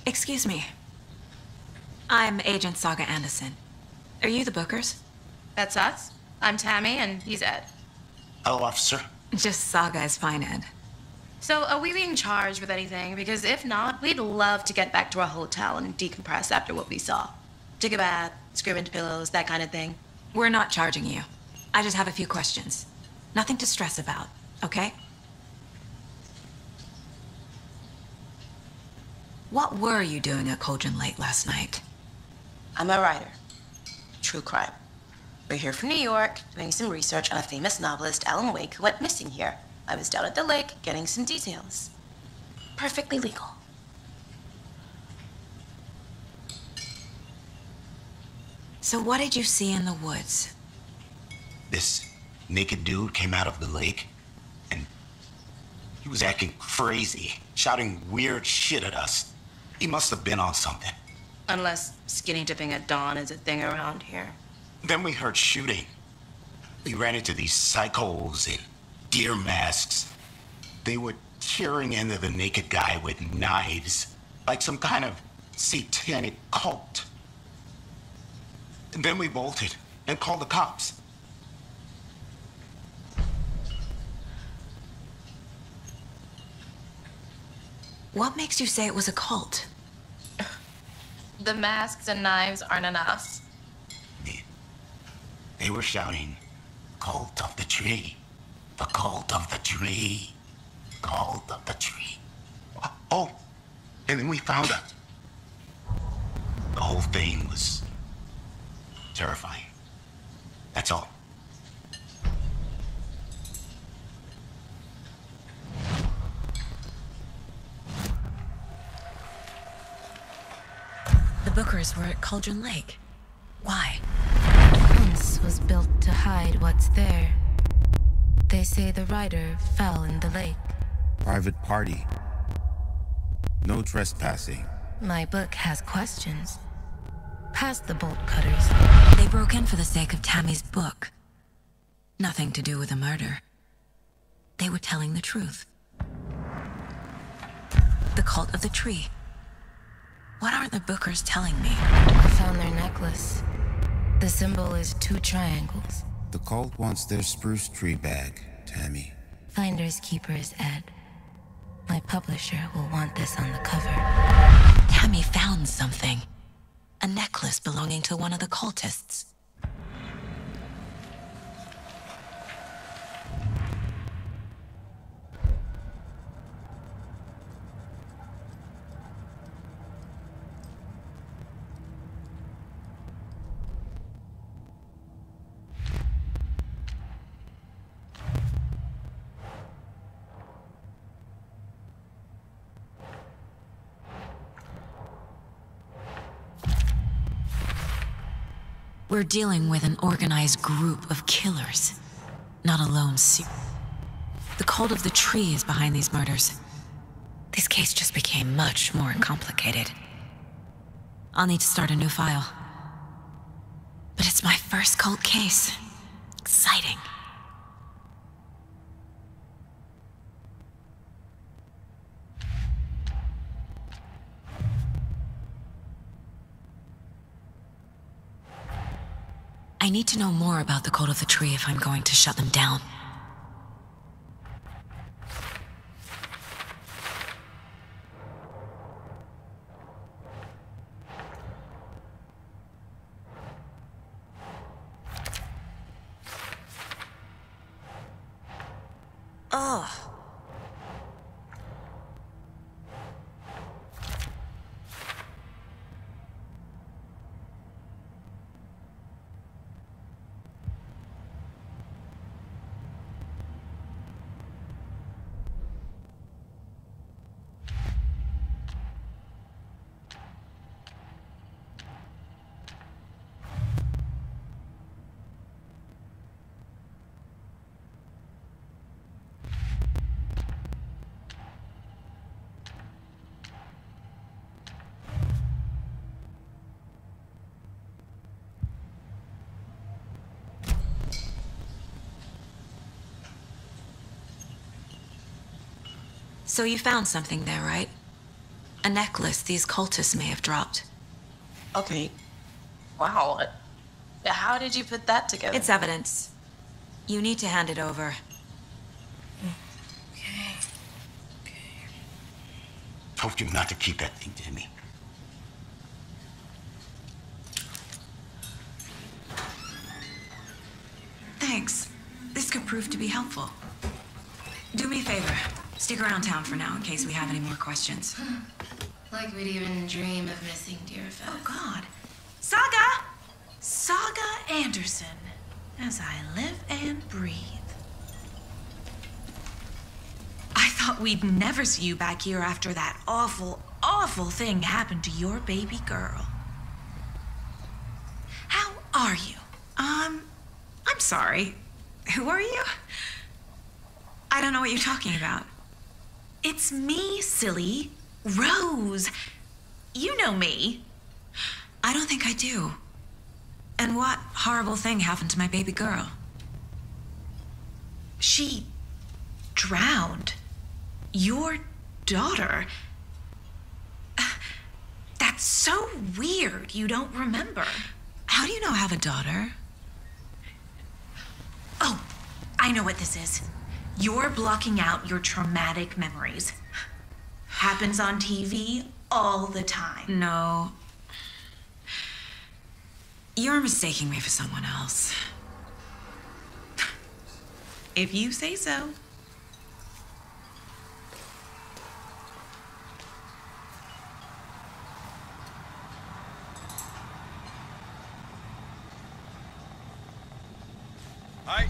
Excuse me. I'm Agent Saga Anderson. Are you the Bookers? That's us. I'm Tammy, and he's Ed. Hello, officer. Just Saga is fine, Ed. So, are we being charged with anything? Because if not, we'd love to get back to our hotel and decompress after what we saw. Take a bath, scream into pillows, that kind of thing. We're not charging you. I just have a few questions. Nothing to stress about, okay? What were you doing at Cauldron Lake last night? I'm a writer. True crime. We're here from New York, doing some research on a famous novelist, Alan Wake, who went missing here. I was down at the lake, getting some details. Perfectly legal. So what did you see in the woods? This naked dude came out of the lake, and he was acting crazy, shouting weird shit at us. He must have been on something. Unless skinny dipping at dawn is a thing around here. Then we heard shooting. We ran into these psychos in deer masks. They were tearing into the naked guy with knives, like some kind of satanic cult. And then we bolted and called the cops. What makes you say it was a cult? The masks and knives aren't enough. They were shouting, "Cult of the tree, the cult of the tree, cult of the tree." Oh, and then we found her. The whole thing was terrifying. That's all. The Bookers were at Cauldron Lake. Why? Once was built to hide what's there. They say the rider fell in the lake. Private party. No trespassing. My book has questions. Past the bolt cutters. They broke in for the sake of Tammy's book. Nothing to do with a murder. They were telling the truth. The cult of the tree. What aren't the Bookers telling me? I found their necklace. The symbol is 2 triangles. The cult wants their spruce tree bag, Tammy. Finders keepers, Ed. My publisher will want this on the cover. Tammy found something. A necklace belonging to one of the cultists. We're dealing with an organized group of killers, not a lone serial. The cult of the tree is behind these murders. This case just became much more complicated. I'll need to start a new file. But it's my first cult case. Exciting. I need to know more about the cult of the tree if I'm going to shut them down. Ugh. So you found something there, right? A necklace these cultists may have dropped. Okay. Wow. How did you put that together? It's evidence. You need to hand it over. Okay. Told you not to keep that thing to me. Thanks. This could prove to be helpful. Do me a favor. Stick around town for now in case we have any more questions. Like we'd even dream of missing dear Fez. Oh, God. Saga! Saga Anderson. As I live and breathe. I thought we'd never see you back here after that awful, awful thing happened to your baby girl. How are you? I'm sorry. Who are you? I don't know what you're talking about. It's me, silly. Rose. You know me. I don't think I do. And what horrible thing happened to my baby girl? She drowned. Your daughter. That's so weird you don't remember. How do you know I have a daughter? Oh, I know what this is. You're blocking out your traumatic memories. Happens on TV all the time. No. You're mistaking me for someone else. If you say so. Aye.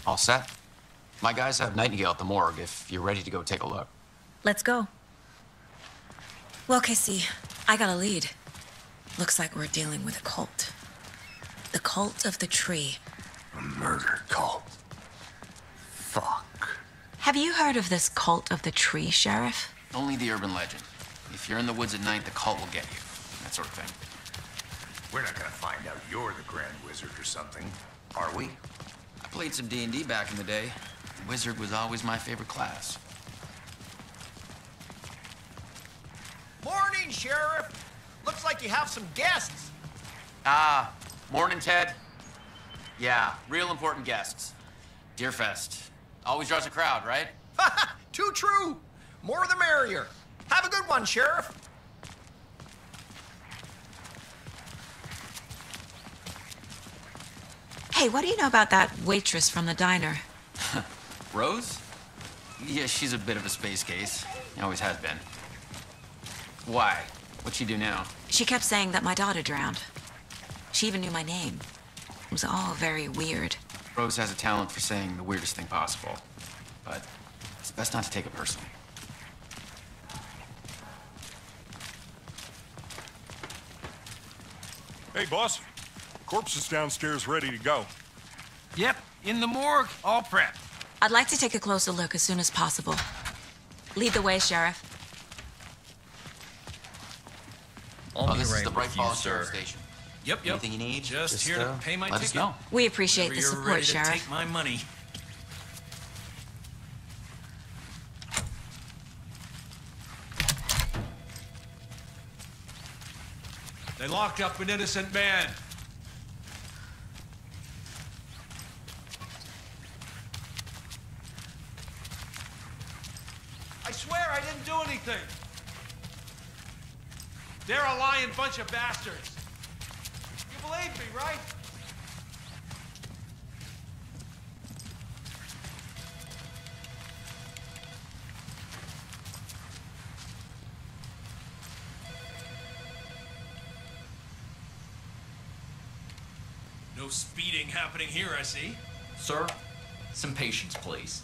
All set? My guys have Nightingale at the morgue if you're ready to go take a look. Let's go. Well, Casey, I got a lead. Looks like we're dealing with a cult. The cult of the tree. A murder cult. Fuck. Have you heard of this cult of the tree, Sheriff? Only the urban legend. If you're in the woods at night, the cult will get you. That sort of thing. We're not gonna find out you're the Grand Wizard or something, are we? I played some D&D back in the day. Wizard was always my favorite class. Morning, Sheriff. Looks like you have some guests. Ah, morning, Ted. Yeah, real important guests. Deerfest. Always draws a crowd, right? Too true. More the merrier. Have a good one, Sheriff. Hey, what do you know about that waitress from the diner? Rose? Yeah, she's a bit of a space case. Always has been. Why? What'd she do now? She kept saying that my daughter drowned. She even knew my name. It was all very weird. Rose has a talent for saying the weirdest thing possible. But it's best not to take it personally. Hey, boss. Corpse is downstairs ready to go. Yep, in the morgue, all prepped. I'd like to take a closer look as soon as possible. Lead the way, Sheriff. This is the Bright Falls Sheriff Station. Yep. Anything you need? Just here to pay my let ticket. us know. We appreciate Whenever the you're support, ready to Sheriff. take my money. They locked up an innocent man. I swear I didn't do anything. They're a lying bunch of bastards. You believe me, right? No speeding happening here, I see. Sir, some patience, please.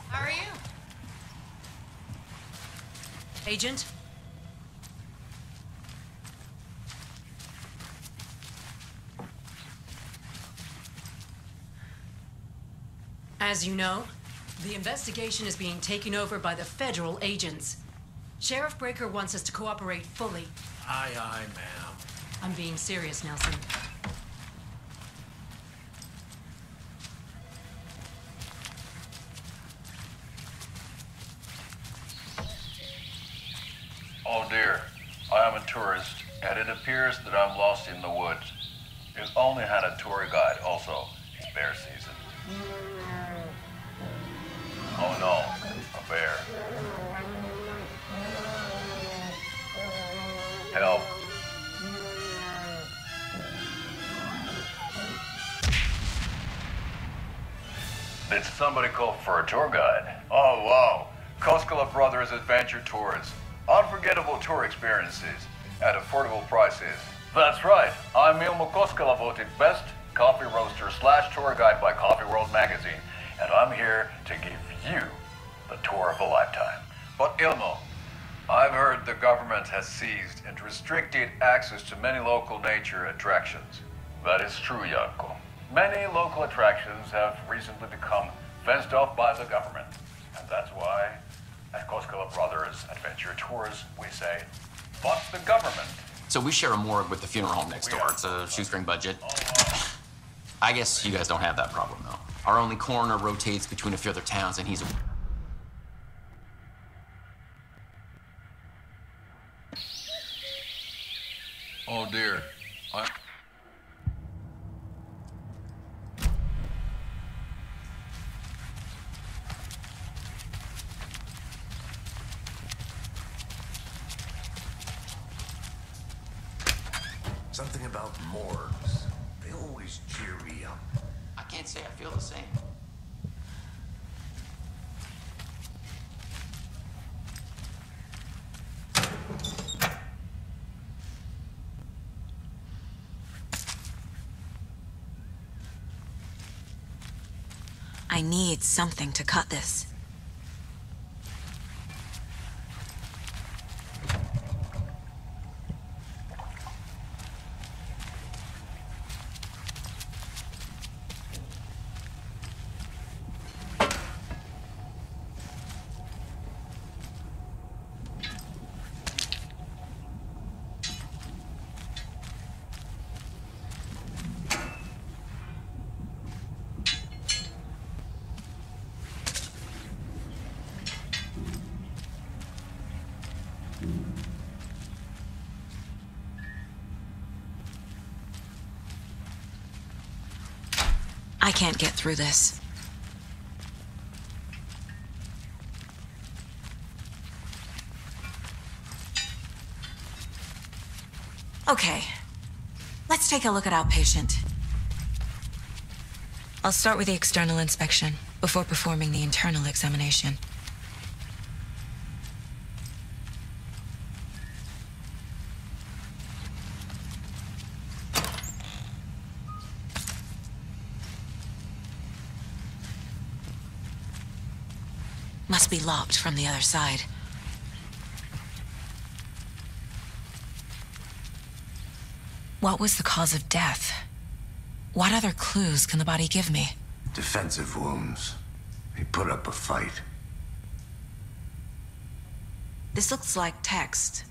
How are you? Agent? As you know, The investigation is being taken over by the federal agents. Sheriff Breaker wants us to cooperate fully. Aye, aye, ma'am. I'm being serious, Nelson. Oh dear, I am a tourist, and it appears that I'm lost in the woods. You've only had a tour guide, also. It's bear season. Oh no, a bear. Help. Did somebody call for a tour guide? Oh wow, Koskela Brothers Adventure Tours. Unforgettable tour experiences at affordable prices. That's right, I'm Ilmo Koskela, voted best coffee roaster / tour guide by Coffee World magazine, and I'm here to give you the tour of a lifetime. But Ilmo, I've heard the government has seized and restricted access to many local nature attractions. That is true, Janko. Many local attractions have recently become fenced off by the government, and that's why at Koskela Brothers Adventure Tours, we say, fuck the government. So we share a morgue with the funeral home next door. It's a shoestring budget. I guess you guys don't have that problem, though. Our only coroner rotates between a few other towns, and he's... Oh dear. Something about morgues. They always cheer me up. I can't say I feel the same. I need something to cut this. I can't get through this. Okay, let's take a look at outpatient. I'll start with the external inspection before performing the internal examination. Must be locked from the other side. What was the cause of death? What other clues can the body give me? Defensive wounds. He put up a fight. This looks like text.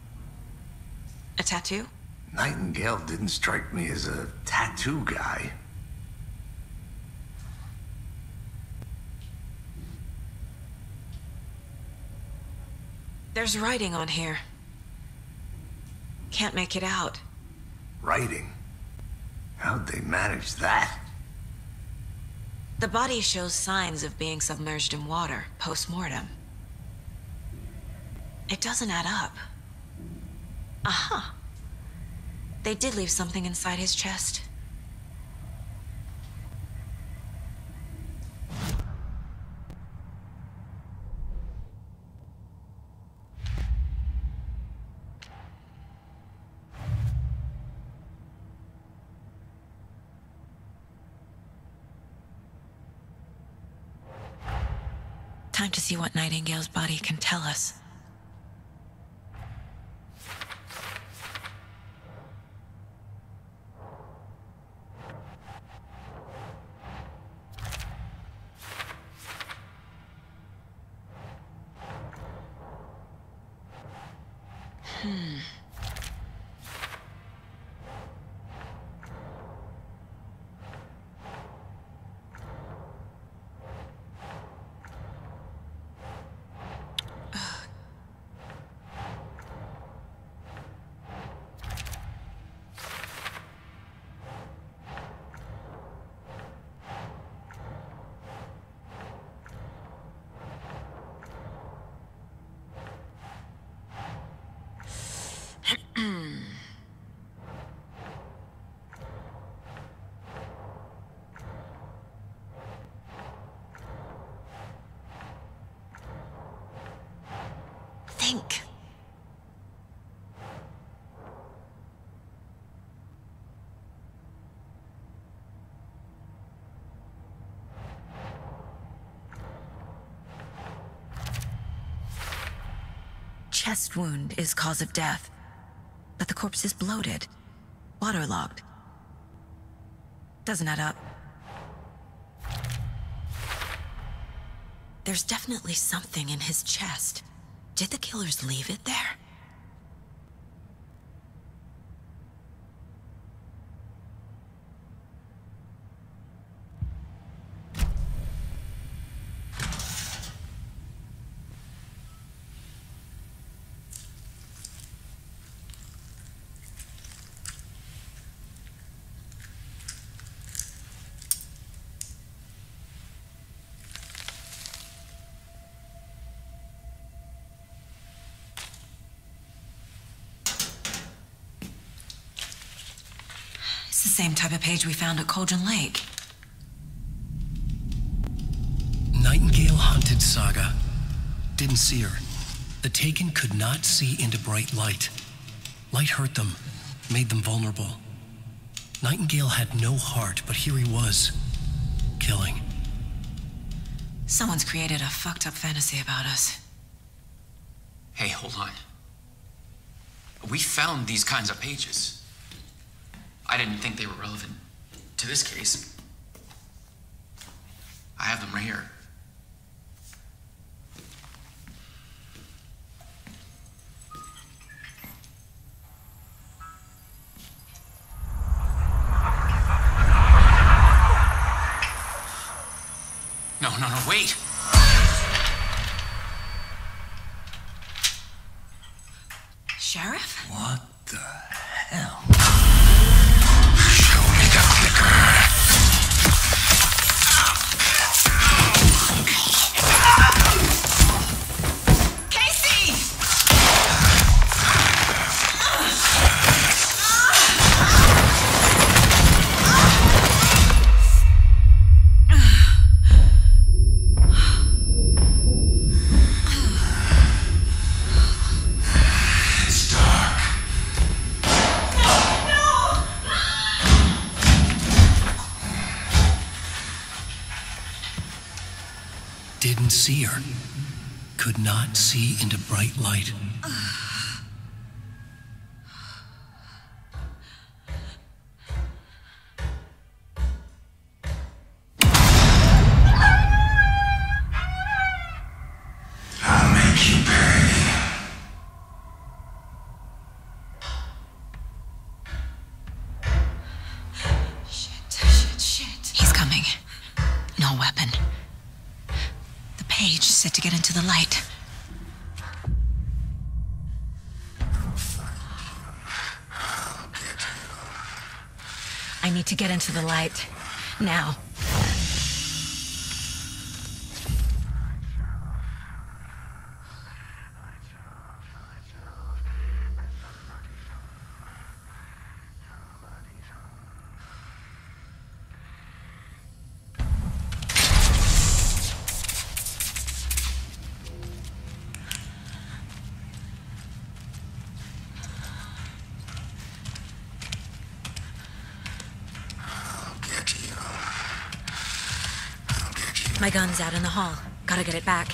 A tattoo? Nightingale didn't strike me as a tattoo guy. There's writing on here. Can't make it out. Writing? How'd they manage that? The body shows signs of being submerged in water post-mortem. It doesn't add up. Aha. They did leave something inside his chest. Time to see what Nightingale's body can tell us. Think. Chest wound is cause of death, but the corpse is bloated, waterlogged. Doesn't add up. There's definitely something in his chest. Did the killers leave it there? It's the same type of page we found at Cauldron Lake. Nightingale hunted Saga. Didn't see her. The Taken could not see into bright light. Light hurt them, made them vulnerable. Nightingale had no heart, but here he was, killing. Someone's created a fucked up fantasy about us. Hey, hold on. We found these kinds of pages. I didn't think they were relevant to this case. I have them right here. No, wait! Sheriff? What the hell? Show me the clicker. Didn't see her. Could not see into bright light. I'll make you pay. Shit. He's coming. No weapon. The page set to get into the light. I need to get into the light. Now. My gun's out in the hall. Gotta get it back.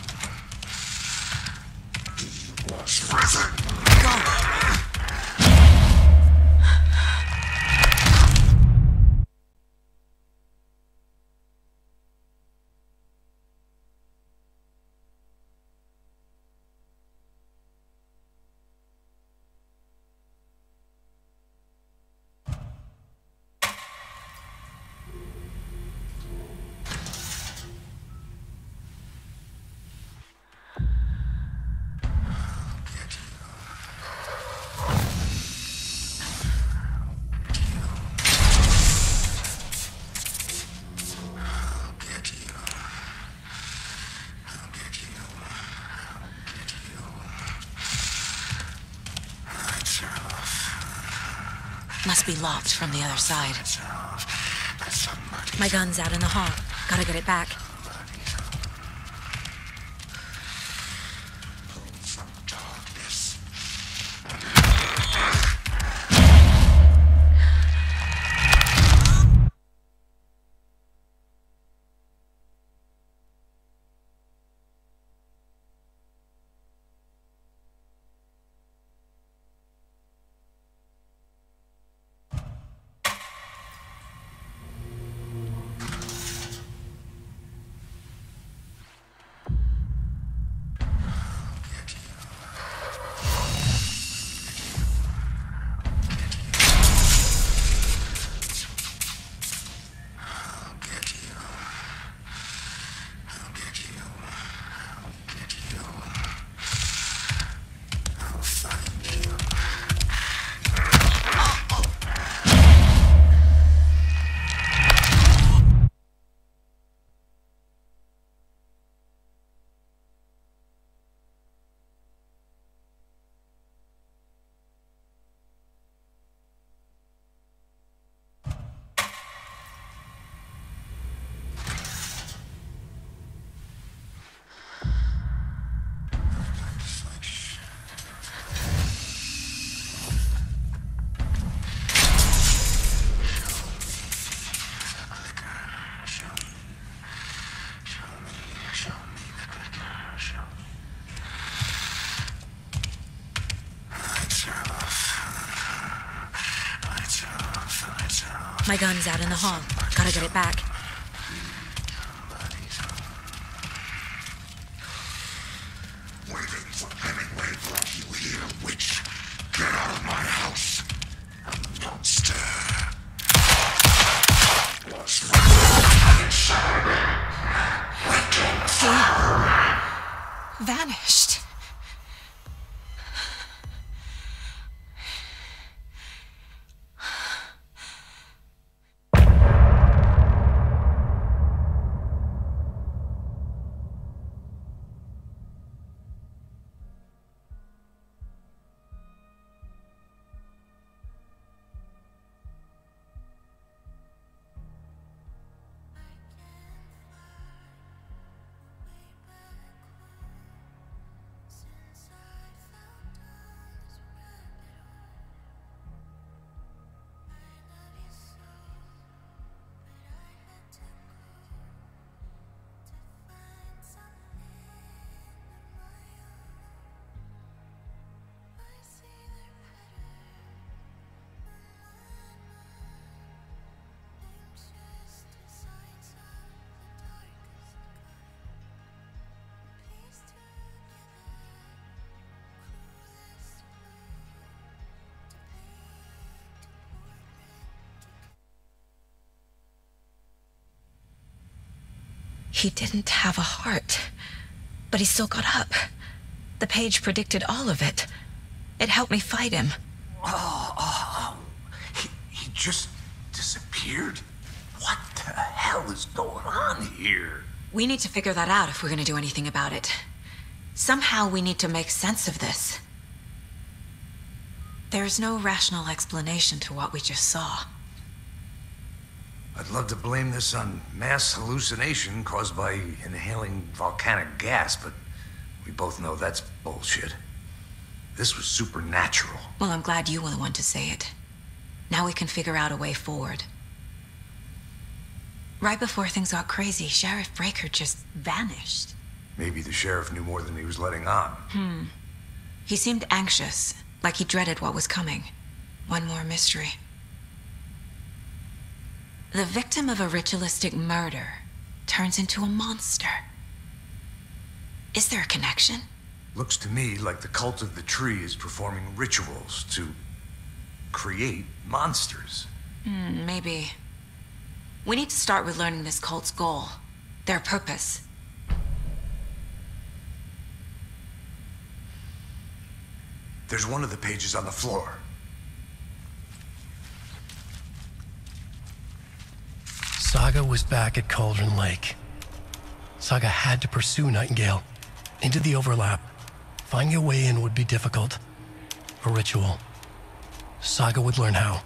Must be locked from the other side. My gun's out in the hall. Gotta get it back. My gun's out in the hall. Gotta get it back. Waiting for Hemingway brought you here, witch. Get out of my house. Don't stir. He vanished. He didn't have a heart, but he still got up. The page predicted all of it. It helped me fight him. He just disappeared? What the hell is going on here? We need to figure that out if we're gonna do anything about it. Somehow we need to make sense of this. There's no rational explanation to what we just saw. I'd love to blame this on mass hallucination caused by inhaling volcanic gas, but we both know that's bullshit. This was supernatural. Well, I'm glad you were the one to say it. Now we can figure out a way forward. Right before things got crazy, Sheriff Breaker just vanished. Maybe the sheriff knew more than he was letting on. He seemed anxious, like he dreaded what was coming. One more mystery. The victim of a ritualistic murder turns into a monster. Is there a connection? Looks to me like the cult of the tree is performing rituals to create monsters. Maybe. We need to start with learning this cult's goal, their purpose. There's one of the pages on the floor. Saga was back at Cauldron Lake. Saga had to pursue Nightingale into the overlap. Finding a way in would be difficult. A ritual. Saga would learn how.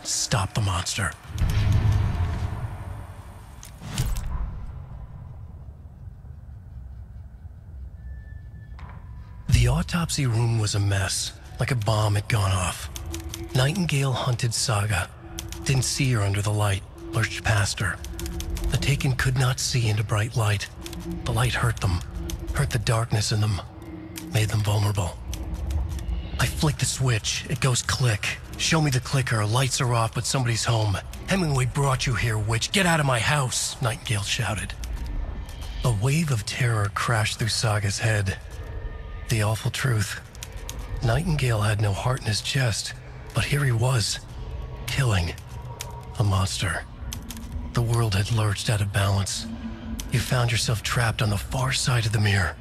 stop the monster. The autopsy room was a mess, like a bomb had gone off. Nightingale hunted Saga. Didn't see her under the light, lurched past her. The Taken could not see into bright light. The light hurt them, hurt the darkness in them, made them vulnerable. I flick the switch, it goes click. Show me the clicker, lights are off, but somebody's home. Hemingway brought you here, witch. Get out of my house, Nightingale shouted. A wave of terror crashed through Saga's head. The awful truth. Nightingale had no heart in his chest, but here he was, killing a monster. The world had lurched out of balance. You found yourself trapped on the far side of the mirror.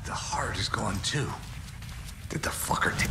The heart is gone too. Did the fucker take...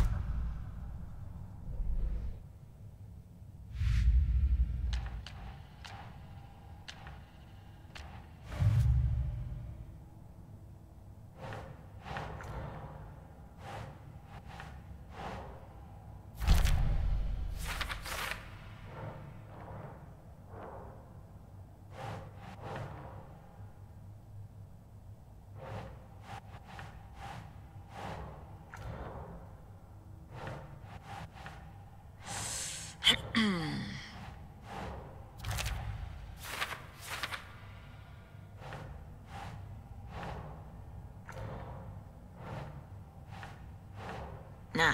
Nah.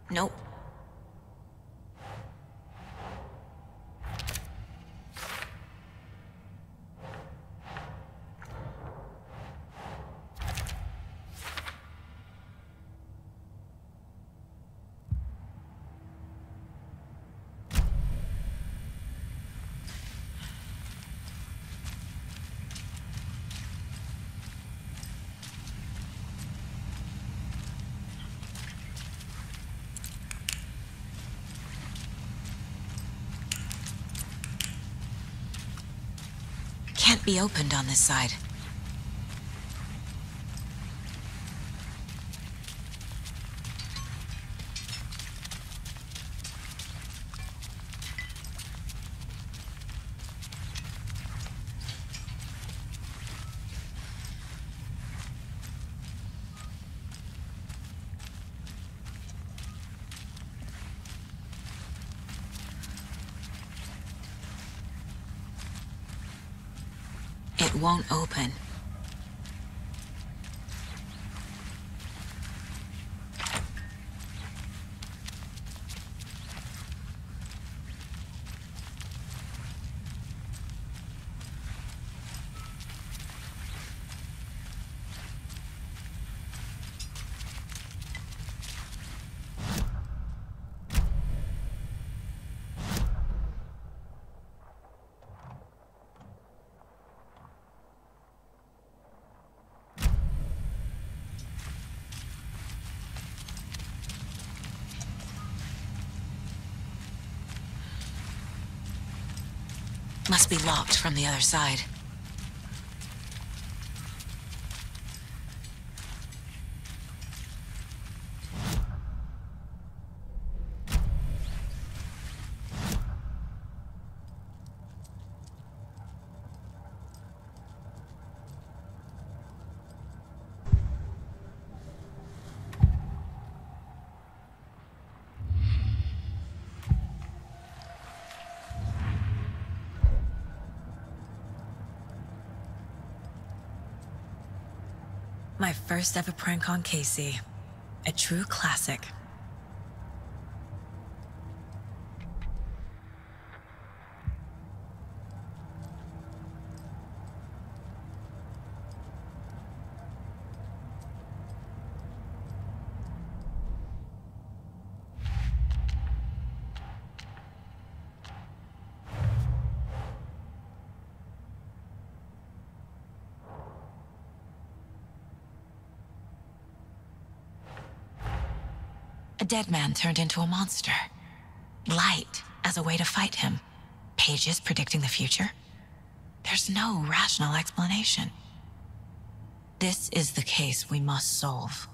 Nope. Can't be opened on this side. It won't open. Must be locked from the other side. My first ever prank on Casey. A true classic. A dead man turned into a monster. Light as a way to fight him. Pages predicting the future. There's no rational explanation. This is the case we must solve.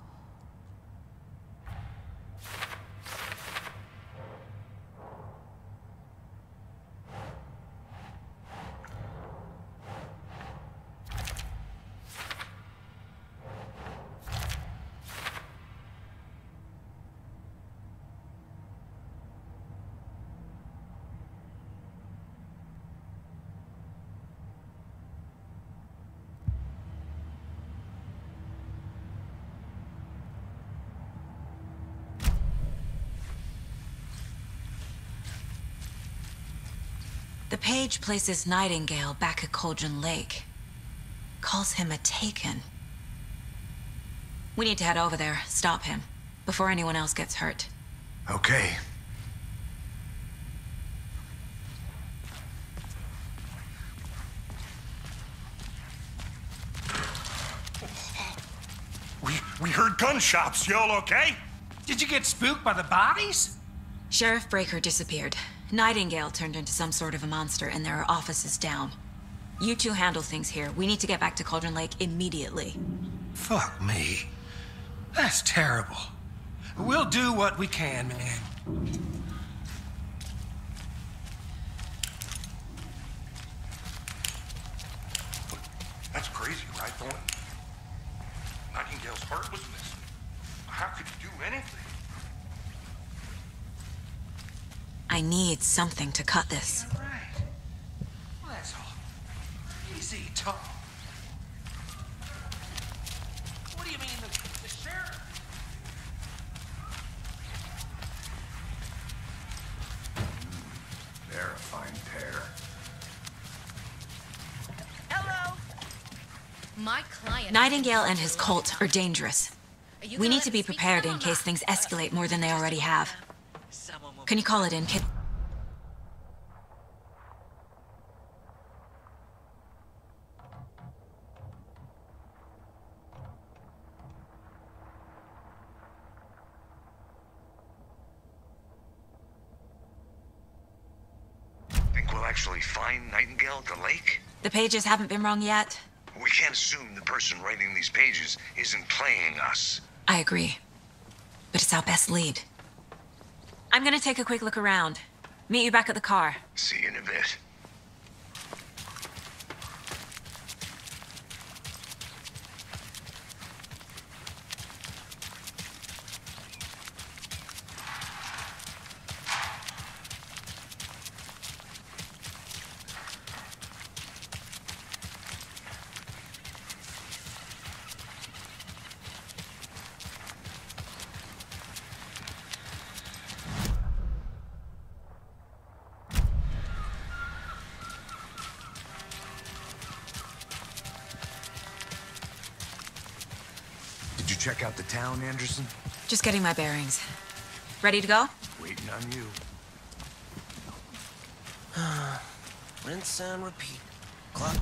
The page places Nightingale back at Cauldron Lake. Calls him a Taken. We need to head over there, stop him, before anyone else gets hurt. Okay. We heard gunshots. Y'all okay? Did you get spooked by the bodies? Sheriff Breaker disappeared. Nightingale turned into some sort of a monster, and there are offices down. You two handle things here. We need to get back to Cauldron Lake immediately. Fuck me. That's terrible. We'll do what we can, man. That's crazy, right, Thornton? Nightingale's heart was missing. How could you do anything? I need something to cut this. Right. Well, that's all. Easy talk. What do you mean, the sheriff? They're a fine pair. Hello. My client. Nightingale and his cult are dangerous. We need to be prepared in case things escalate more than they already have. Can you call it in, kid? Think we'll actually find Nightingale at the lake? The pages haven't been wrong yet. We can't assume the person writing these pages isn't playing us. I agree. But it's our best lead. I'm gonna take a quick look around. Meet you back at the car. See you in a bit. Did you check out the town, Anderson? Just getting my bearings. Ready to go? Waiting on you. Rinse and repeat. Clock.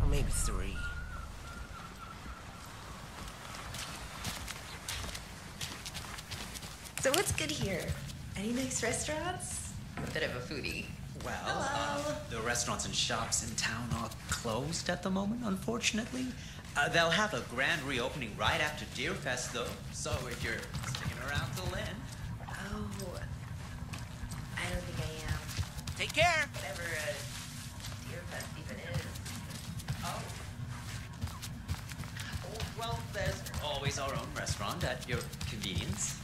Or maybe 3. So what's good here? Any nice restaurants? I'm a bit of a foodie. Well, Hello. the restaurants and shops in town are closed at the moment, unfortunately. They'll have a grand reopening right after Deerfest, though. So if you're sticking around till then. Oh, I don't think I am. Take care. Whatever Deerfest even is. Oh. Well, there's always our own restaurant at your convenience.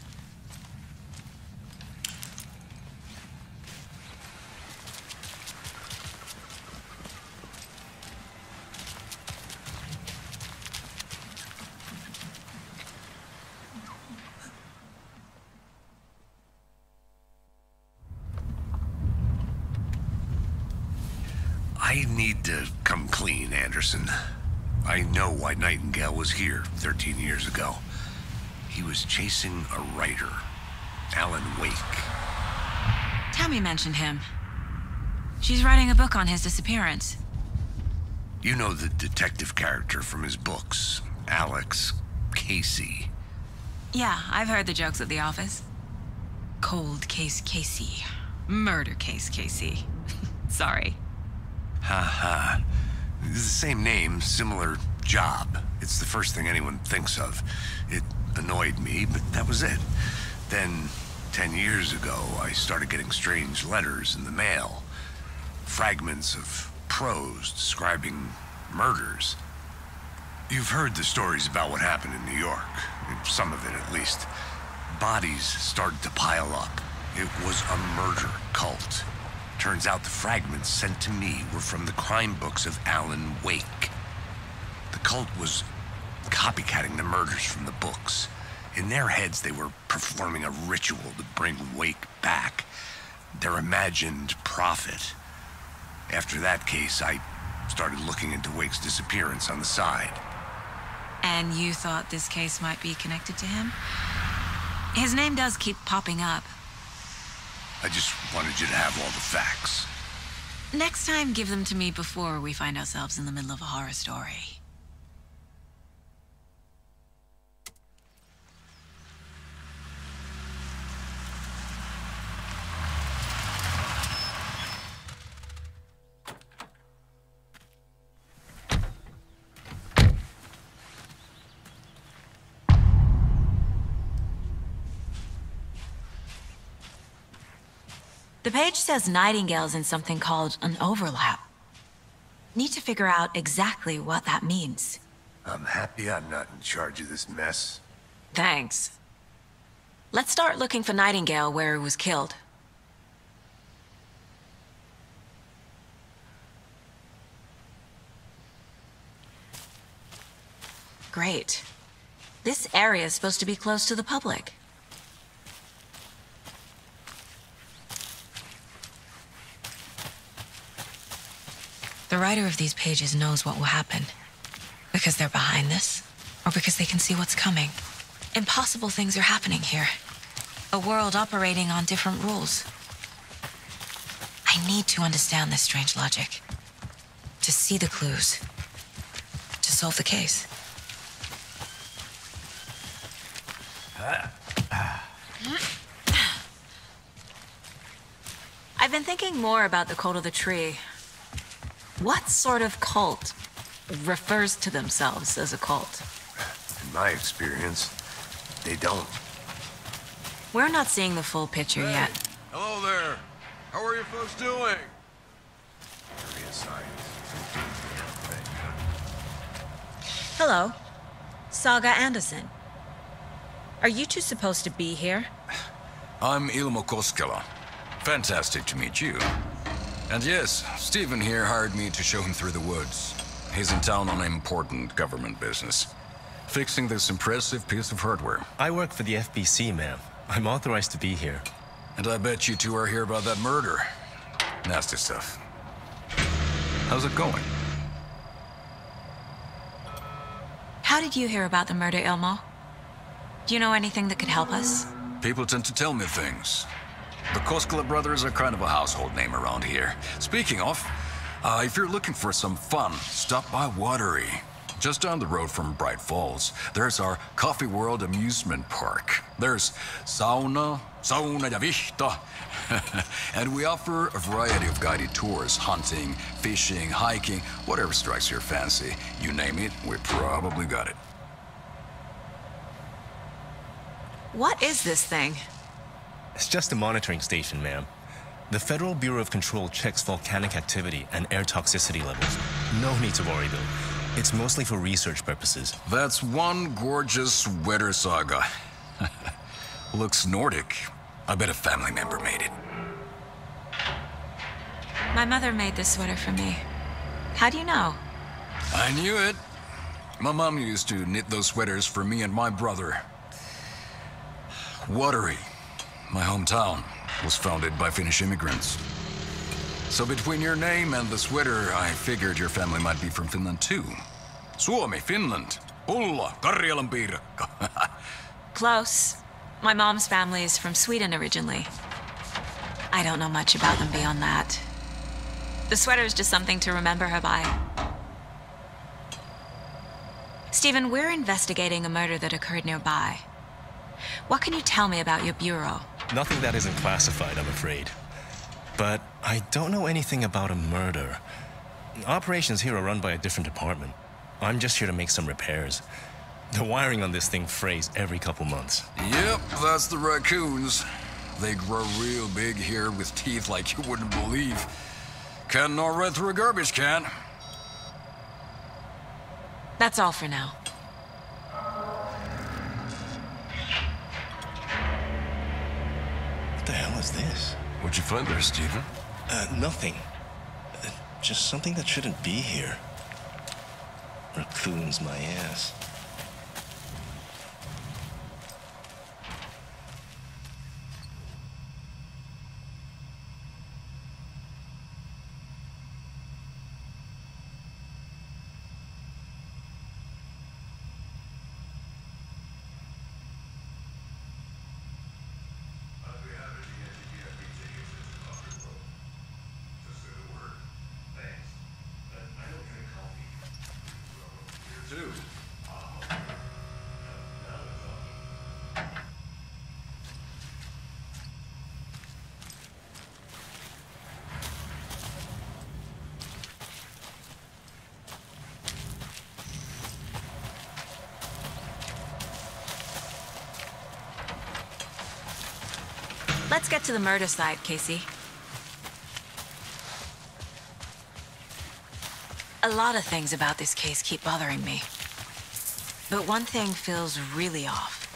I need to come clean, Anderson. I know why Nightingale was here 13 years ago. He was chasing a writer, Alan Wake. Tammy mentioned him. She's writing a book on his disappearance. You know the detective character from his books, Alex Casey. Yeah, I've heard the jokes at the office. Cold case Casey. Murder case Casey. Sorry. Ha ha. It's the same name, similar job. It's the first thing anyone thinks of. It annoyed me, but that was it. Then, 10 years ago, I started getting strange letters in the mail. Fragments of prose describing murders. You've heard the stories about what happened in New York. Some of it, at least. Bodies started to pile up. It was a murder cult. Turns out the fragments sent to me were from the crime books of Alan Wake. The cult was copycatting the murders from the books. In their heads, they were performing a ritual to bring Wake back. Their imagined prophet. After that case, I started looking into Wake's disappearance on the side. And you thought this case might be connected to him? His name does keep popping up. I just wanted you to have all the facts. Next time, give them to me before we find ourselves in the middle of a horror story. The page says Nightingale's in something called an overlap. Need to figure out exactly what that means. I'm happy I'm not in charge of this mess. Thanks. Let's start looking for Nightingale where he was killed. Great. This area is supposed to be close to the public. The writer of these pages knows what will happen. Because they're behind this, or because they can see what's coming. Impossible things are happening here. A world operating on different rules. I need to understand this strange logic. To see the clues. To solve the case. I've been thinking more about the cult of the tree. What sort of cult refers to themselves as a cult? In my experience, they don't. We're not seeing the full picture yet. Hello there. How are you folks doing? Hello. Saga Anderson. Are you two supposed to be here? I'm Ilmo Koskela. Fantastic to meet you. And yes, Stephen here hired me to show him through the woods. He's in town on important government business. Fixing this impressive piece of hardware. I work for the FBC, ma'am. I'm authorized to be here. And I bet you two are here about that murder. Nasty stuff. How's it going? How did you hear about the murder, Ilmo? Do you know anything that could help us? People tend to tell me things. The Koskela brothers are kind of a household name around here. Speaking of, if you're looking for some fun, stop by Watery. Just down the road from Bright Falls, there's our Coffee World amusement park. There's sauna ja vihta. And we offer a variety of guided tours, hunting, fishing, hiking, whatever strikes your fancy. You name it, we probably got it. What is this thing? It's just a monitoring station, ma'am. The Federal Bureau of Control checks volcanic activity and air toxicity levels. No need to worry, though. It's mostly for research purposes. That's one gorgeous sweater, Saga. Looks Nordic. I bet a family member made it. My mother made this sweater for me. How do you know? I knew it. My mom used to knit those sweaters for me and my brother. Watery, my hometown, was founded by Finnish immigrants. So between your name and the sweater, I figured your family might be from Finland too. Suomi, Finland. Pulla, Karjalan piirakka. Close. My mom's family is from Sweden originally. I don't know much about them beyond that. The sweater is just something to remember her by. Stephen, we're investigating a murder that occurred nearby. What can you tell me about your bureau? Nothing that isn't classified, I'm afraid. But I don't know anything about a murder. Operations here are run by a different department. I'm just here to make some repairs. The wiring on this thing frays every couple months. Yep, that's the raccoons. They grow real big here with teeth like you wouldn't believe. Can't gnaw right through a garbage can. That's all for now. What the hell is this? What'd you find there, Stephen? Nothing. Just something that shouldn't be here. Raccoons my ass. Let's get to the murder site, Casey. A lot of things about this case keep bothering me. But one thing feels really off.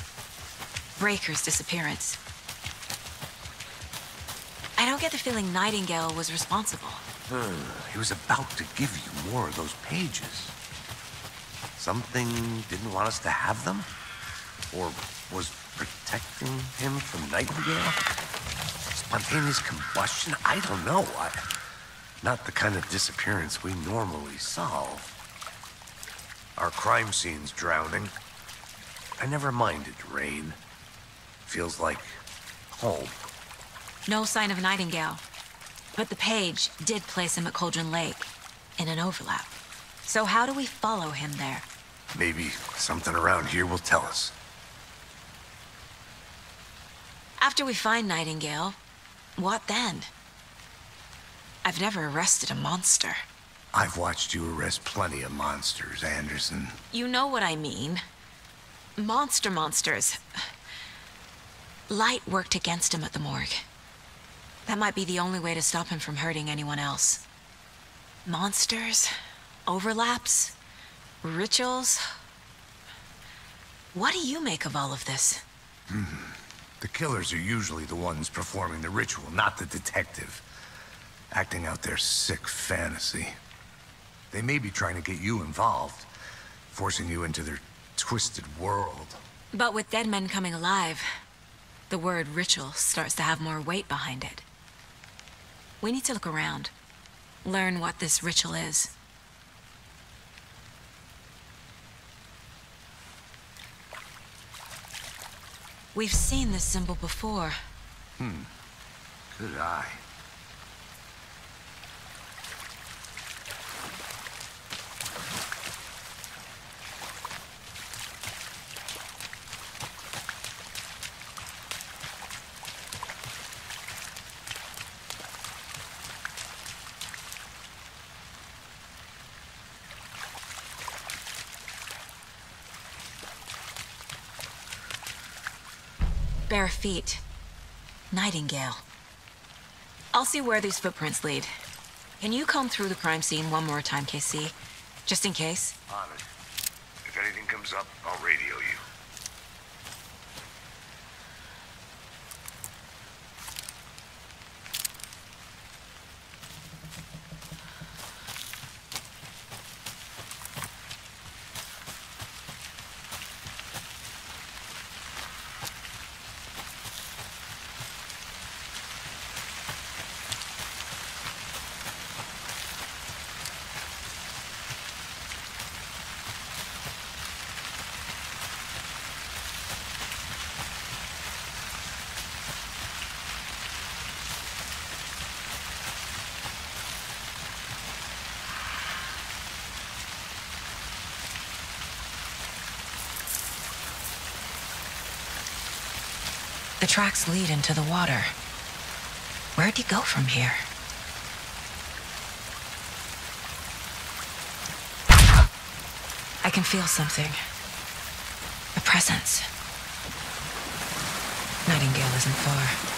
Breaker's disappearance. I don't get the feeling Nightingale was responsible. He was about to give you more of those pages. Something didn't want us to have them? Or was protecting him from Nightingale? Spontaneous combustion? I don't know. Not the kind of disappearance we normally solve. Our crime scene's drowning. I never minded rain. Feels like home. No sign of Nightingale. But the page did place him at Cauldron Lake, in an overlap. So how do we follow him there? Maybe something around here will tell us. After we find Nightingale, what then? I've never arrested a monster. I've watched you arrest plenty of monsters, Anderson. You know what I mean. Monsters. Light worked against him at the morgue. That might be the only way to stop him from hurting anyone else. Monsters? Overlaps? Rituals? What do you make of all of this? The killers are usually the ones performing the ritual, not the detective. Acting out their sick fantasy. They may be trying to get you involved, forcing you into their twisted world. But with dead men coming alive, the word ritual starts to have more weight behind it. We need to look around, learn what this ritual is. We've seen this symbol before. Good eye. Bare feet. Nightingale. I'll see where these footprints lead. Can you comb through the crime scene one more time, KC? Just in case? On it. If anything comes up, I'll radio you. The tracks lead into the water. Where'd he go from here? I can feel something. A presence. Nightingale isn't far.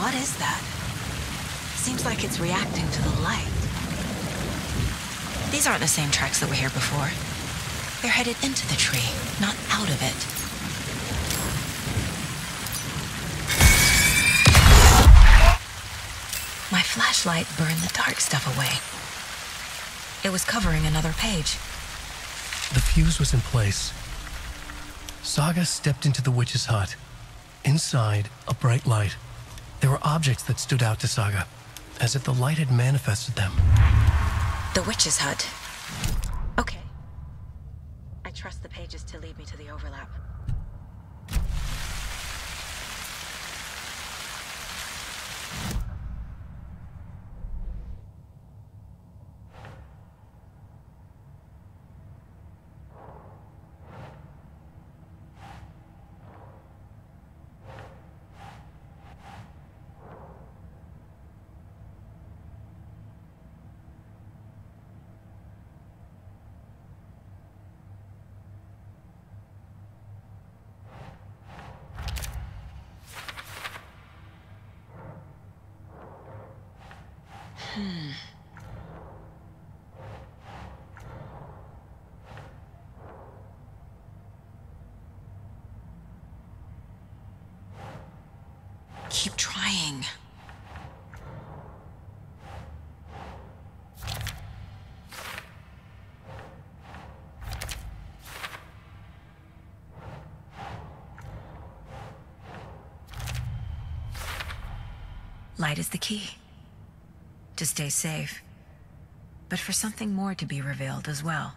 What is that? Seems like it's reacting to the light. These aren't the same tracks that were here before. They're headed into the tree, not out of it. My flashlight burned the dark stuff away. It was covering another page. The fuse was in place. Saga stepped into the witch's hut. Inside, a bright light. There were objects that stood out to Saga, as if the light had manifested them. The witch's hut. Okay. I trust the pages to lead me to the overlap. Keep trying. Light is the key. To stay safe. But for something more to be revealed as well.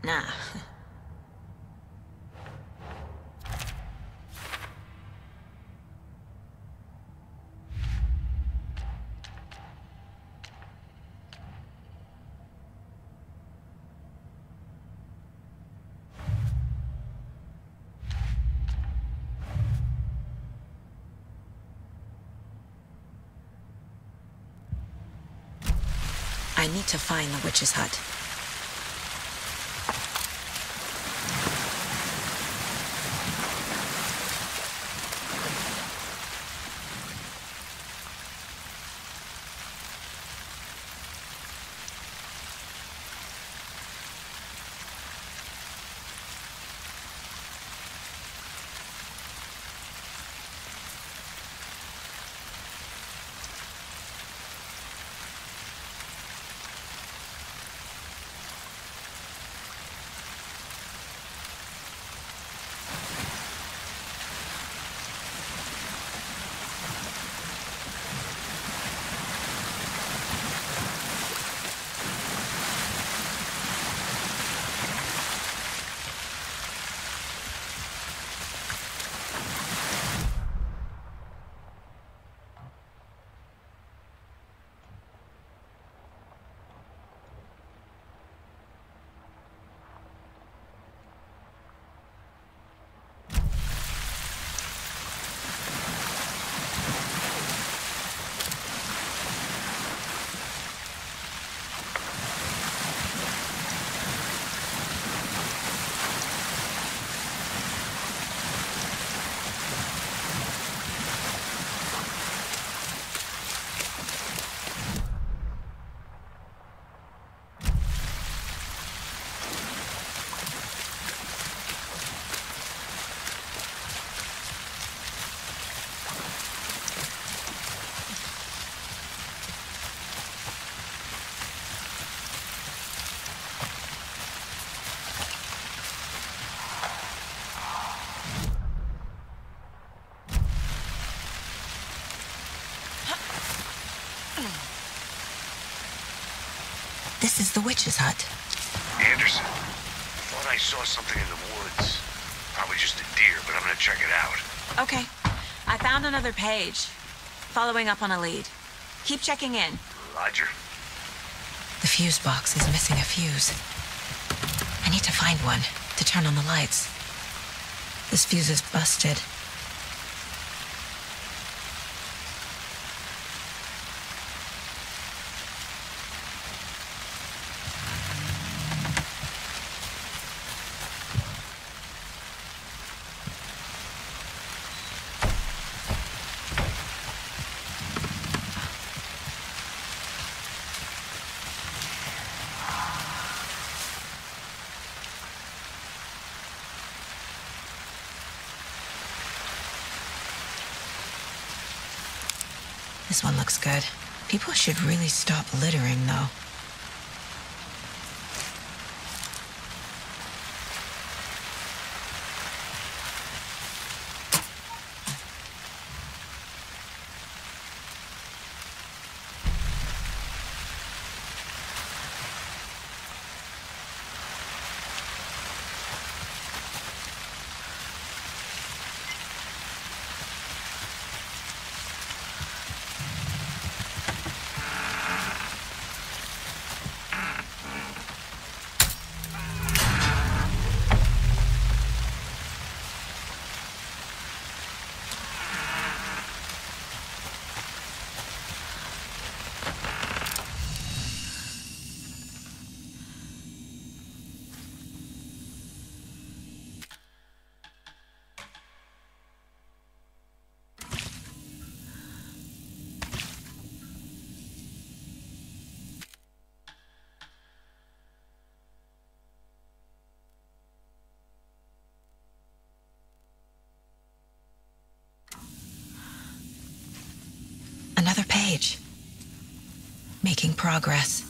Nah. I need to find the witch's hut. the witch's hut. Anderson, thought I saw something in the woods. Probably just a deer, but I'm gonna check it out. Okay. I found another page. Following up on a lead. Keep checking in. Roger. The fuse box is missing a fuse. I need to find one to turn on the lights. This fuse is busted. This one looks good. People should really stop littering, though. Another page. Making progress.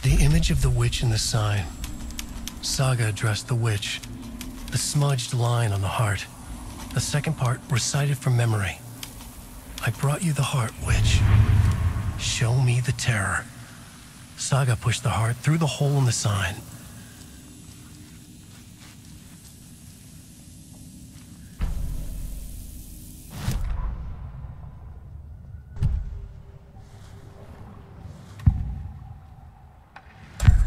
The image of the witch in the sign. Saga addressed the witch. The smudged line on the heart. The second part recited from memory. I brought you the heart, witch. Show me the terror. Saga pushed the heart through the hole in the sign.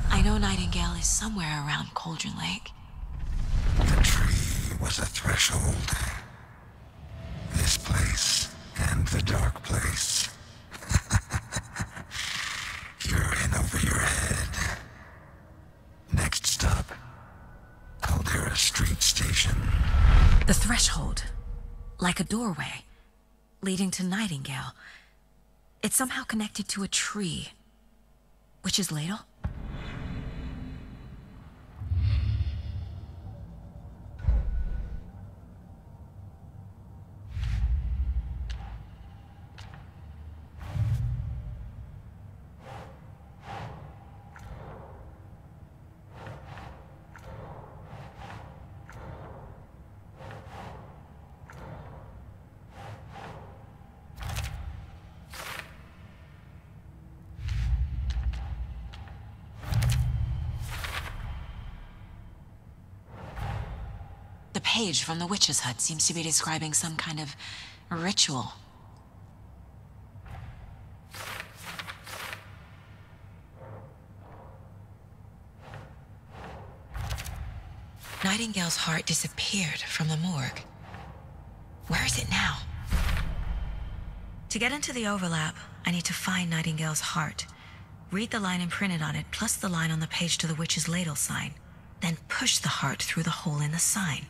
I know Nightingale is somewhere around Cauldron Lake. The tree was a threshold. This place and the dark place. You're in over your head. Next stop, Caldera Street Station. The threshold. Like a doorway. Leading to Nightingale. It's somehow connected to a tree. Witch's Ladle? The page from the witch's hut seems to be describing some kind of ritual. Nightingale's heart disappeared from the morgue. Where is it now? To get into the overlap, I need to find Nightingale's heart, read the line imprinted on it, plus the line on the page to the witch's ladle sign, then push the heart through the hole in the sign.